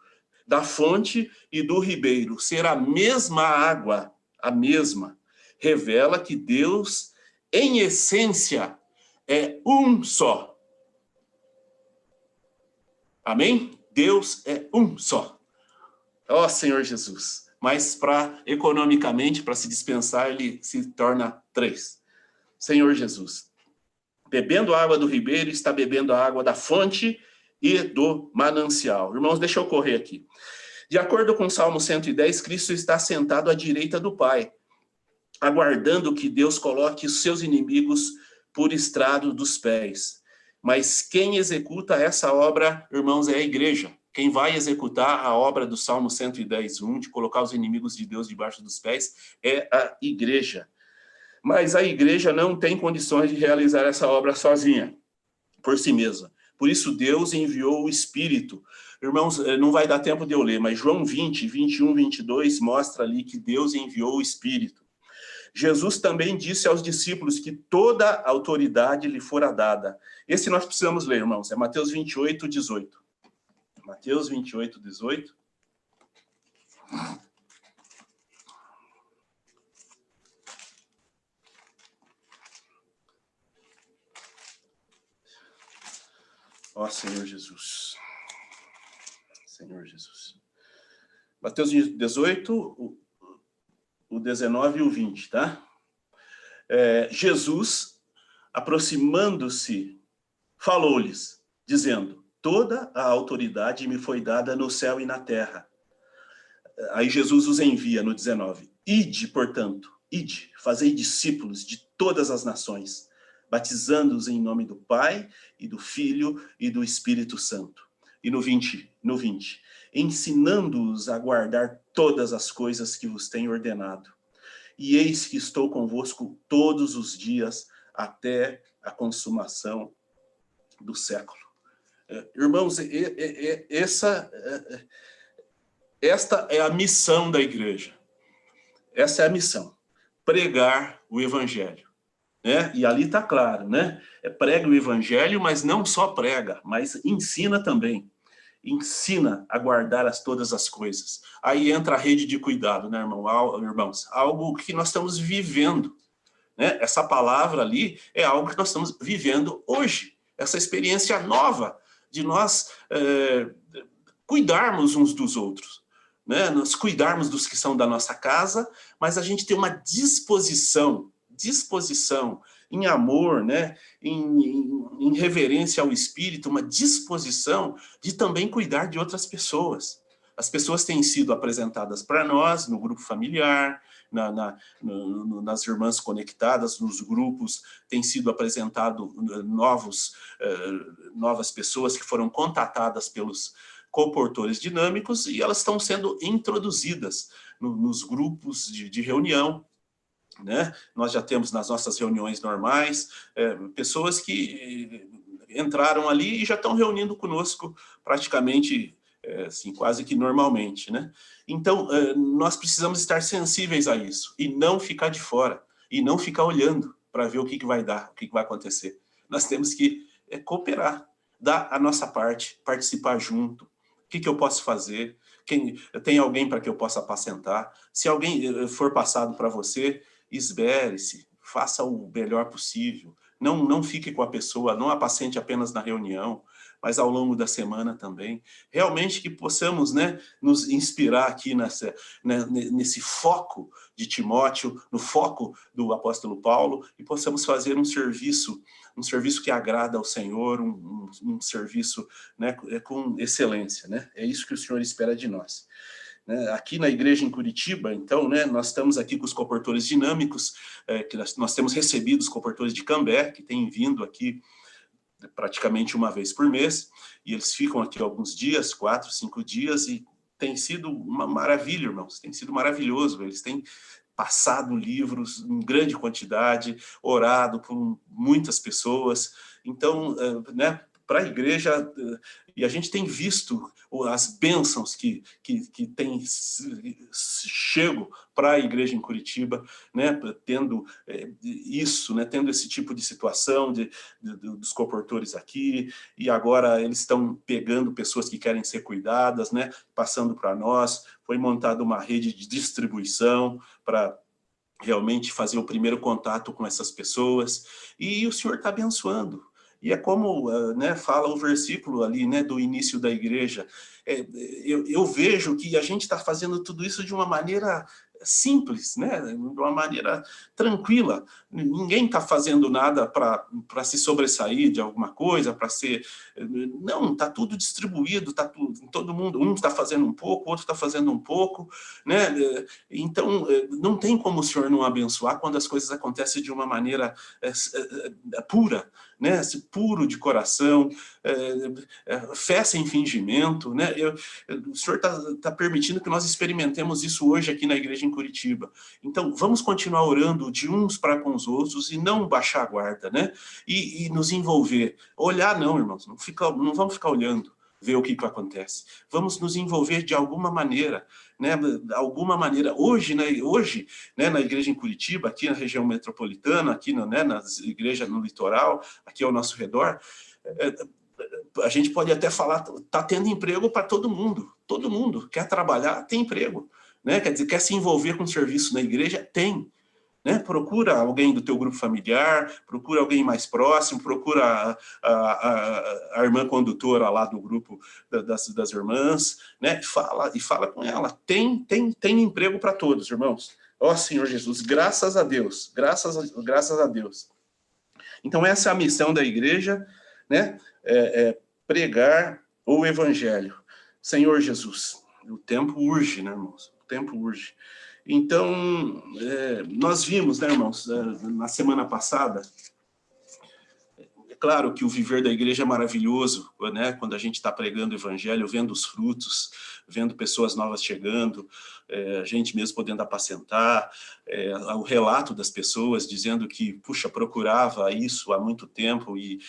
da fonte e do ribeiro ser a mesma água, a mesma, revela que Deus, em essência, é um só. Amém? Deus é um só. Ó Senhor Jesus. Mas economicamente, para se dispensar, ele se torna três. Senhor Jesus. Bebendo a água do ribeiro, está bebendo a água da fonte e do manancial. Irmãos, deixa eu correr aqui. De acordo com o Salmo 110, Cristo está sentado à direita do Pai, aguardando que Deus coloque os seus inimigos por estrado dos pés. Mas quem executa essa obra, irmãos, é a igreja. Quem vai executar a obra do Salmo 110:1, de colocar os inimigos de Deus debaixo dos pés, é a igreja. Mas a igreja não tem condições de realizar essa obra sozinha, por si mesma. Por isso Deus enviou o Espírito. Irmãos, não vai dar tempo de eu ler, mas João 20, 21, 22 mostra ali que Deus enviou o Espírito. Jesus também disse aos discípulos que toda a autoridade lhe fora dada. Esse nós precisamos ler, irmãos. É Mateus 28, 18. Mateus 28, 18. Ó Senhor Jesus. Senhor Jesus. Mateus 18, o 19 e o 20, tá? Jesus, aproximando-se, falou-lhes, dizendo: toda a autoridade me foi dada no céu e na terra. Aí Jesus os envia no 19. Ide, portanto, ide, fazei discípulos de todas as nações, batizando-os em nome do Pai, e do Filho, e do Espírito Santo. E no 20, ensinando-os a guardar todas as coisas que vos tenho ordenado. E eis que estou convosco todos os dias, até a consumação do século. Irmãos, esta é a missão da igreja. Essa é a missão. Pregar o evangelho. Né? E ali está claro, né? Prega o evangelho, mas não só prega, mas ensina também. Ensina a guardar todas as coisas. Aí entra a rede de cuidado, né, irmãos? Algo que nós estamos vivendo. Né? Essa palavra ali é algo que nós estamos vivendo hoje. Essa experiência nova de nós cuidarmos uns dos outros. Né? Nós cuidarmos dos que são da nossa casa, mas a gente tem uma disposição em amor, né? em reverência ao Espírito, uma disposição de também cuidar de outras pessoas. As pessoas têm sido apresentadas para nós no grupo familiar, nas irmãs conectadas, nos grupos, tem sido apresentado novas pessoas que foram contatadas pelos comportores dinâmicos, e elas estão sendo introduzidas nos grupos de reunião. Né? Nós já temos nas nossas reuniões normais pessoas que entraram ali e já estão reunindo conosco praticamente assim, quase que normalmente. Né? Então, nós precisamos estar sensíveis a isso e não ficar de fora, e não ficar olhando para ver o que vai dar, o que vai acontecer. Nós temos que cooperar, dar a nossa parte, participar junto. O que eu posso fazer? Tem alguém para que eu possa apacentar? Se alguém for passado para você, esbere-se, faça o melhor possível. Não fique com a pessoa, não apacente apenas na reunião, mas ao longo da semana também. Realmente que possamos, né, nos inspirar aqui nesse foco de Timóteo, no foco do apóstolo Paulo, e possamos fazer um serviço que agrada ao Senhor, um serviço, né, com excelência. Né? É isso que o Senhor espera de nós. Aqui na igreja em Curitiba, então, né, nós estamos aqui com os comportores dinâmicos, que nós temos recebido os comportores de Cambé, que têm vindo aqui praticamente uma vez por mês, e eles ficam aqui alguns dias, 4, 5 dias, e tem sido uma maravilha, irmãos, tem sido maravilhoso. Eles têm passado livros em grande quantidade, orado por muitas pessoas. Então, né, para a igreja, e a gente tem visto as bênçãos que têm chego para a igreja em Curitiba, né, tendo isso, né, tendo esse tipo de situação dos comportores aqui, e agora eles estão pegando pessoas que querem ser cuidadas, né, passando para nós. Foi montada uma rede de distribuição para realmente fazer o primeiro contato com essas pessoas, e o Senhor está abençoando. E é como, né, fala o versículo ali, né, do início da igreja. Eu vejo que a gente está fazendo tudo isso de uma maneira simples, né, de uma maneira tranquila. Ninguém está fazendo nada para se sobressair de alguma coisa, para ser... Não, está tudo distribuído, está todo mundo, um está fazendo um pouco, o outro está fazendo um pouco, né? Então, não tem como o Senhor não abençoar quando as coisas acontecem de uma maneira pura, né? Puro de coração, fé sem fingimento, né? O Senhor está permitindo que nós experimentemos isso hoje aqui na igreja em Curitiba. Então, vamos continuar orando de uns para com os outros e não baixar a guarda, né? E nos envolver. Olhar não, irmãos, não vamos ficar olhando, ver o que acontece. Vamos nos envolver de alguma maneira, né? Alguma maneira. Hoje, né, na igreja em Curitiba, aqui na região metropolitana, aqui né, nas igrejas no litoral, aqui ao nosso redor, a gente pode até falar, está tendo emprego para todo mundo quer trabalhar, tem emprego, né? Quer dizer, quer se envolver com serviço na igreja, tem. Né? Procura alguém do teu grupo familiar, procura alguém mais próximo, procura a irmã condutora lá do grupo das irmãs, né? E fala com ela. Tem emprego para todos, irmãos. Ó Senhor Jesus, graças a Deus, graças a Deus. Então essa é a missão da igreja, né? pregar o evangelho. Senhor Jesus, o tempo urge, né, irmãos? O tempo urge. Então, nós vimos, né, irmãos, na semana passada, é claro que o viver da igreja é maravilhoso, né, quando a gente está pregando o evangelho, vendo os frutos, vendo pessoas novas chegando, a gente mesmo podendo apacentar, o relato das pessoas dizendo que, puxa, procurava isso há muito tempo e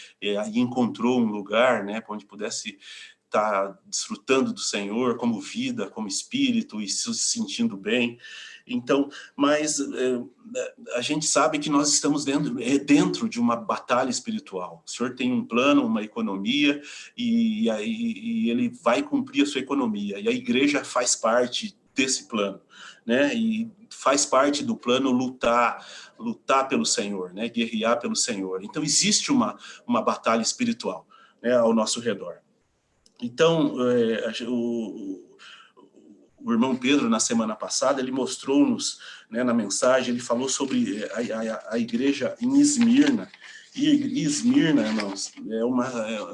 encontrou um lugar, né, onde pudesse estar desfrutando do Senhor como vida, como espírito e se sentindo bem. Então, mas a gente sabe que nós estamos dentro de uma batalha espiritual. O Senhor tem um plano, uma economia, e ele vai cumprir a sua economia. E a igreja faz parte desse plano, né? E faz parte do plano lutar pelo Senhor, né? Guerrear pelo Senhor. Então, existe uma batalha espiritual, né, ao nosso redor. Então, o irmão Pedro, na semana passada, ele mostrou-nos, né, na mensagem, ele falou sobre a igreja em Esmirna. E Esmirna, irmãos, é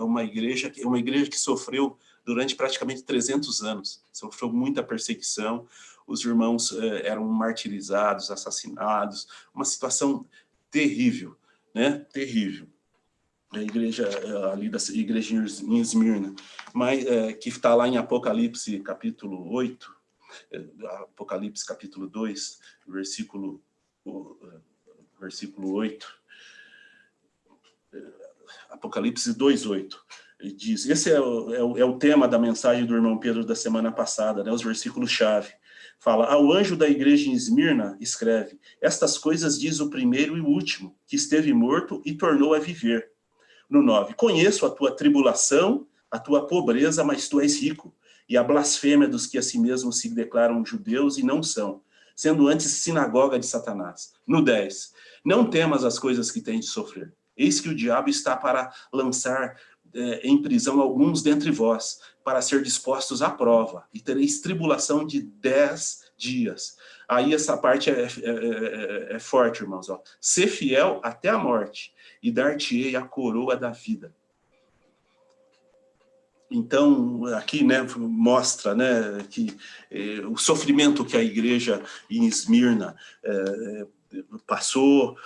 uma igreja que sofreu durante praticamente 300 anos. Sofreu muita perseguição, os irmãos eram martirizados, assassinados, uma situação terrível, né? Terrível. A igreja ali da igreja em Esmirna, mas que está lá em Apocalipse capítulo 8, Apocalipse capítulo 2, versículo 8, Apocalipse 2:8, ele diz, esse é o tema da mensagem do irmão Pedro da semana passada, né, os versículos-chave. Fala, ao anjo da igreja em Esmirna, escreve, estas coisas diz o primeiro e o último, que esteve morto e tornou a viver. No 9, conheço a tua tribulação, a tua pobreza, mas tu és rico, e a blasfêmia dos que a si mesmos se declaram judeus e não são, sendo antes sinagoga de Satanás. No 10, não temas as coisas que tens de sofrer. Eis que o diabo está para lançar em prisão alguns dentre vós, para ser dispostos à prova, e tereis tribulação de 10 dias. Aí essa parte é forte, irmãos. Ó. Ser fiel até a morte, e dar-te-ei a coroa da vida. Então, aqui, né, mostra, né, que o sofrimento que a igreja em Esmirna passou,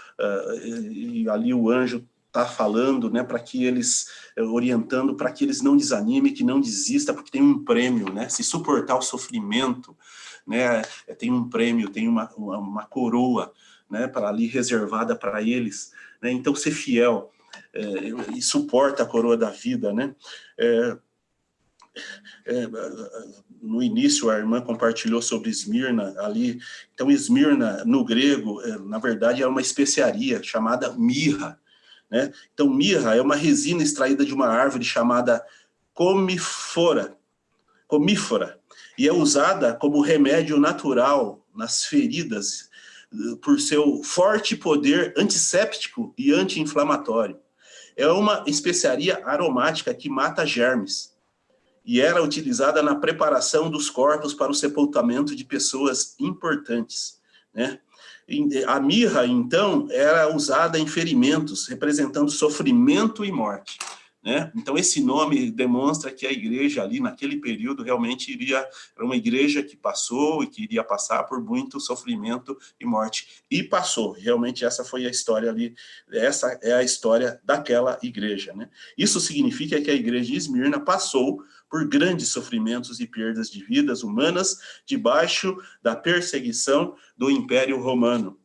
e ali o anjo está falando, né, para que eles, orientando para que eles não desanimem, que não desista, porque tem um prêmio, né, se suportar o sofrimento, né, tem um prêmio, tem uma coroa, né, para ali reservada para eles, né, então ser fiel, e suporta a coroa da vida, né, no início a irmã compartilhou sobre Esmirna ali, então Esmirna no grego, na verdade é uma especiaria chamada mirra, né? Então mirra é uma resina extraída de uma árvore chamada comífora, e é usada como remédio natural nas feridas por seu forte poder antisséptico e anti-inflamatório. É uma especiaria aromática que mata germes e era utilizada na preparação dos corpos para o sepultamento de pessoas importantes, né? A mirra, então, era usada em ferimentos, representando sofrimento e morte, né? Então, esse nome demonstra que a igreja ali, naquele período, realmente era uma igreja que passou e que iria passar por muito sofrimento e morte. E passou, realmente essa foi a história ali, essa é a história daquela igreja, né? Isso significa que a igreja de Esmirna passou por grandes sofrimentos e perdas de vidas humanas debaixo da perseguição do Império Romano.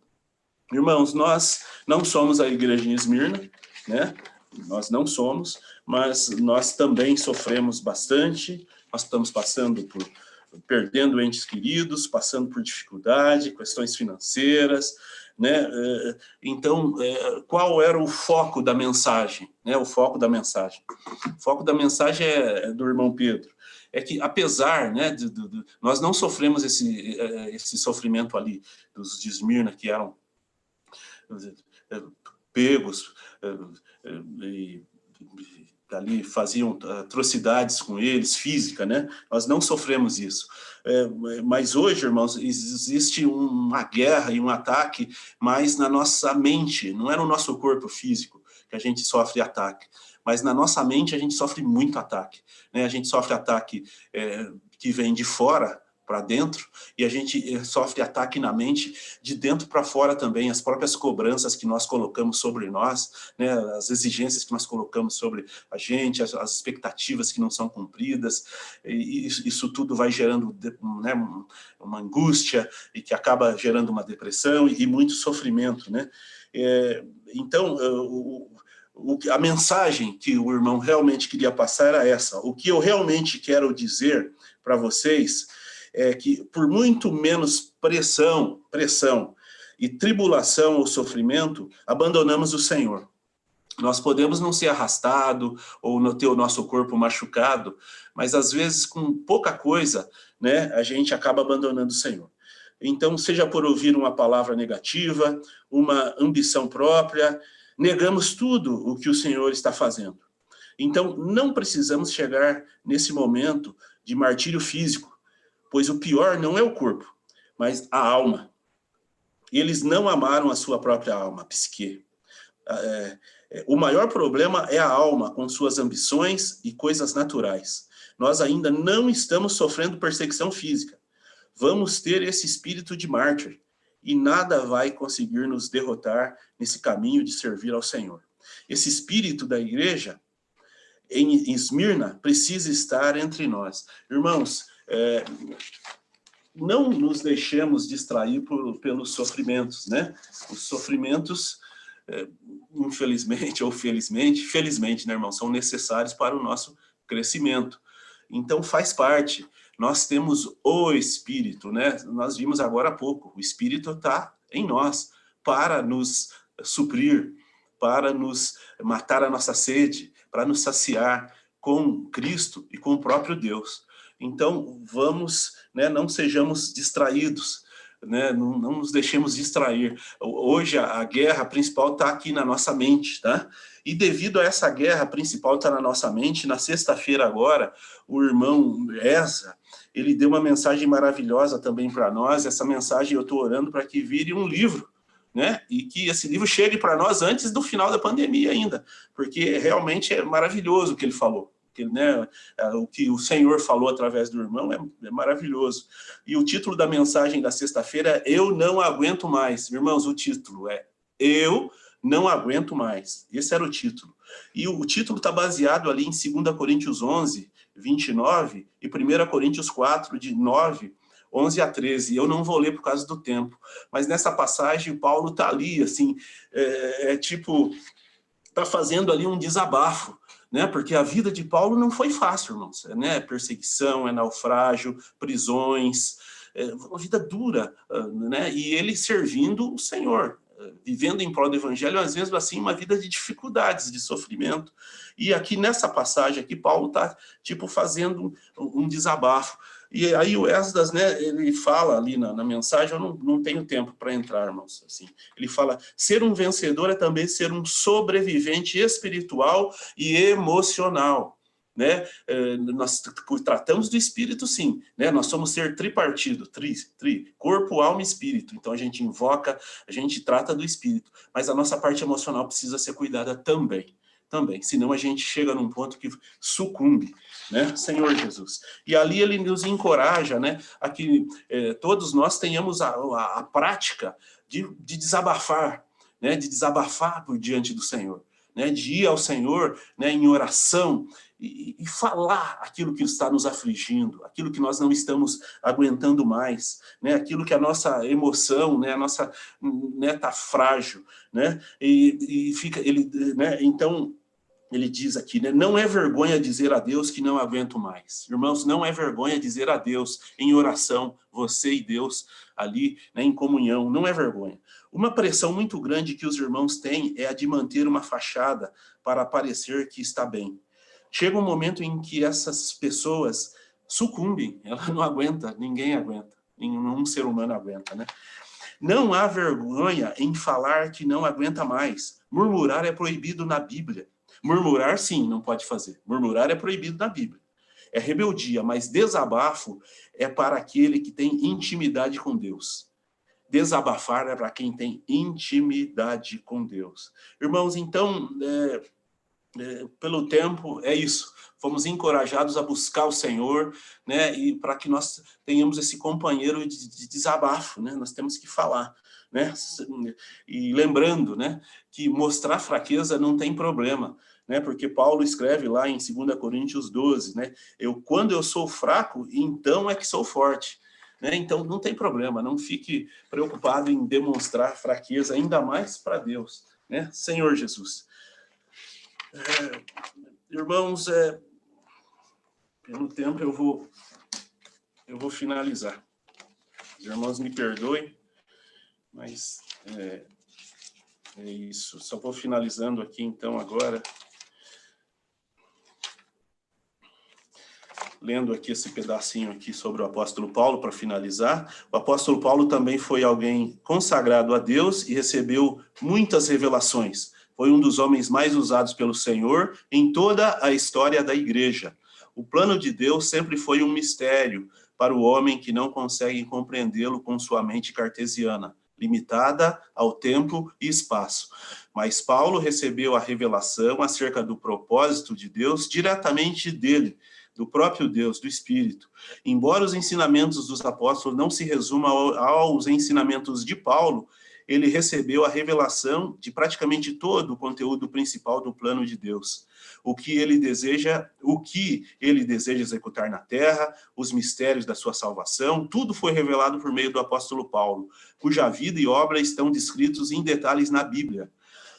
Irmãos, nós não somos a igreja em Esmirna, né? Nós não somos, mas nós também sofremos bastante, nós estamos perdendo entes queridos, passando por dificuldade, questões financeiras, né? Então, qual era o foco da mensagem? Né? O foco da mensagem é do irmão Pedro. É que, apesar, né, nós não sofremos esse sofrimento ali, dos de Esmirna, que eram pegos, e ali faziam atrocidades com eles, física, né? Nós não sofremos isso. Mas hoje, irmãos, existe uma guerra e um ataque mais na nossa mente, não é no nosso corpo físico, que a gente sofre ataque, mas na nossa mente a gente sofre muito ataque, né? A gente sofre ataque que vem de fora para dentro, e a gente sofre ataque na mente de dentro para fora também, as próprias cobranças que nós colocamos sobre nós, né, as exigências que nós colocamos sobre a gente, as expectativas que não são cumpridas, e isso tudo vai gerando, né, uma angústia, e que acaba gerando uma depressão e muito sofrimento, né? Então, a mensagem que o irmão realmente queria passar era essa. O que eu realmente quero dizer para vocês é que por muito menos pressão e tribulação ou sofrimento, abandonamos o Senhor. Nós podemos não ser arrastados ou não ter o nosso corpo machucado, mas às vezes com pouca coisa, né, a gente acaba abandonando o Senhor. Então, seja por ouvir uma palavra negativa, uma ambição própria, negamos tudo o que o Senhor está fazendo. Então, não precisamos chegar nesse momento de martírio físico, pois o pior não é o corpo, mas a alma. Eles não amaram a sua própria alma, a psique. O maior problema é a alma, com suas ambições e coisas naturais. Nós ainda não estamos sofrendo perseguição física. Vamos ter esse espírito de mártir, e nada vai conseguir nos derrotar nesse caminho de servir ao Senhor. Esse espírito da igreja, em Esmirna, precisa estar entre nós. Irmãos, não nos deixemos distrair pelos sofrimentos, né? Os sofrimentos, infelizmente ou felizmente, né, irmão, são necessários para o nosso crescimento. Então, faz parte. Nós temos o Espírito, né? Nós vimos agora há pouco, o Espírito está em nós para nos suprir, para nos matar a nossa sede, para nos saciar com Cristo e com o próprio Deus. Então, vamos, né, não sejamos distraídos, né, não nos deixemos distrair. Hoje, a guerra principal está aqui na nossa mente, tá? E devido a essa guerra principal estar na nossa mente, na sexta-feira agora, o irmão Ezra, ele deu uma mensagem maravilhosa também para nós. Essa mensagem eu estou orando para que vire um livro, né? E que esse livro chegue para nós antes do final da pandemia ainda, porque realmente é maravilhoso o que ele falou. Né, o que o Senhor falou através do irmão é maravilhoso. E o título da mensagem da sexta-feira é Eu Não Aguento Mais. Irmãos, o título é Eu Não Aguento Mais. Esse era o título. E o título está baseado ali em 2 Coríntios 11, 29 e 1 Coríntios 4, de 9, 11 a 13. Eu não vou ler por causa do tempo, mas nessa passagem Paulo está ali, assim, tipo, está fazendo ali um desabafo, né? Porque a vida de Paulo não foi fácil, irmãos, né? Perseguição, naufrágio, prisões, uma vida dura, né? E ele servindo o Senhor, vivendo em prol do evangelho, às vezes assim, uma vida de dificuldades, de sofrimento. E aqui nessa passagem aqui, Paulo está tipo fazendo um desabafo. E aí o Esdras, né, ele fala ali na mensagem, eu não tenho tempo para entrar, irmãos, assim, ele fala, ser um vencedor é também ser um sobrevivente espiritual e emocional, né? Nós tratamos do espírito, sim, né? Nós somos ser tripartido, corpo, alma e espírito, então a gente invoca, a gente trata do espírito, mas a nossa parte emocional precisa ser cuidada também, senão a gente chega num ponto que sucumbe, né, Senhor Jesus. E ali ele nos encoraja, né, a que todos nós tenhamos a prática de desabafar, né, de desabafar por diante do Senhor, né, de ir ao Senhor, né, em oração e falar aquilo que está nos afligindo, aquilo que nós não estamos aguentando mais, né, aquilo que a nossa emoção, né, a nossa, né, tá frágil, né, e fica ele, né, então ele diz aqui, né, não é vergonha dizer a Deus que não aguento mais. Irmãos, não é vergonha dizer a Deus em oração, você e Deus ali, né, em comunhão, não é vergonha. Uma pressão muito grande que os irmãos têm é a de manter uma fachada para parecer que está bem. Chega um momento em que essas pessoas sucumbem, ela não aguenta, ninguém aguenta, nenhum ser humano aguenta, né? Não há vergonha em falar que não aguenta mais. Murmurar é proibido na Bíblia. Murmurar, sim, não pode fazer. Murmurar é proibido na Bíblia. É rebeldia, mas desabafo é para aquele que tem intimidade com Deus. desabafar é para quem tem intimidade com Deus. Irmãos, então, pelo tempo, é isso. Fomos encorajados a buscar o Senhor, né? E para que nós tenhamos esse companheiro de desabafo, né? Nós temos que falar, né? E lembrando, né, que mostrar fraqueza não tem problema, né? Porque Paulo escreve lá em 2 Coríntios 12, né? Quando eu sou fraco, então é que sou forte. Né? Então, não tem problema, não fique preocupado em demonstrar fraqueza, ainda mais para Deus, né? Senhor Jesus. Irmãos, pelo tempo eu vou finalizar. Os irmãos me perdoem, mas é isso. Só vou finalizando aqui, então, agora. Lendo aqui esse pedacinho aqui sobre o apóstolo Paulo, para finalizar. O apóstolo Paulo também foi alguém consagrado a Deus e recebeu muitas revelações. Foi um dos homens mais usados pelo Senhor em toda a história da igreja. O plano de Deus sempre foi um mistério para o homem que não consegue compreendê-lo com sua mente cartesiana, limitada ao tempo e espaço. Mas Paulo recebeu a revelação acerca do propósito de Deus diretamente dele, do próprio Deus, do Espírito. Embora os ensinamentos dos apóstolos não se resumam aos ensinamentos de Paulo, ele recebeu a revelação de praticamente todo o conteúdo principal do plano de Deus. O que ele deseja executar na terra, os mistérios da sua salvação, tudo foi revelado por meio do apóstolo Paulo, cuja vida e obra estão descritos em detalhes na Bíblia.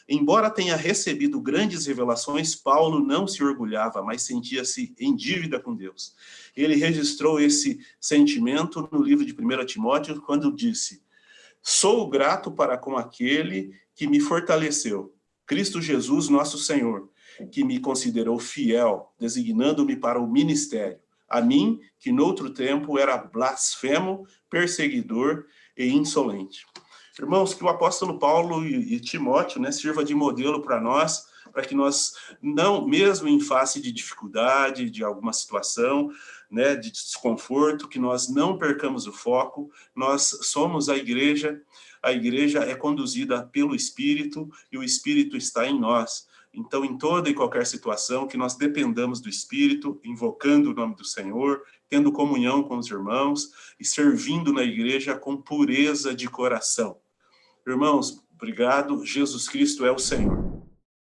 Embora tenha recebido grandes revelações, Paulo não se orgulhava, mas sentia-se em dívida com Deus. Ele registrou esse sentimento no livro de 1 Timóteo, quando disse: sou grato para com aquele que me fortaleceu, Cristo Jesus, nosso Senhor, que me considerou fiel, designando-me para o ministério. A mim, que noutro tempo era blasfemo, perseguidor e insolente. Irmãos, que o apóstolo Paulo e Timóteo, né, sirva de modelo para nós, para que nós, não, mesmo em face de dificuldade, de alguma situação, né, de desconforto, que nós não percamos o foco. Nós somos a igreja é conduzida pelo Espírito e o Espírito está em nós. Então, em toda e qualquer situação, que nós dependamos do Espírito, invocando o nome do Senhor, tendo comunhão com os irmãos e servindo na igreja com pureza de coração. Irmãos, obrigado. Jesus Cristo é o Senhor.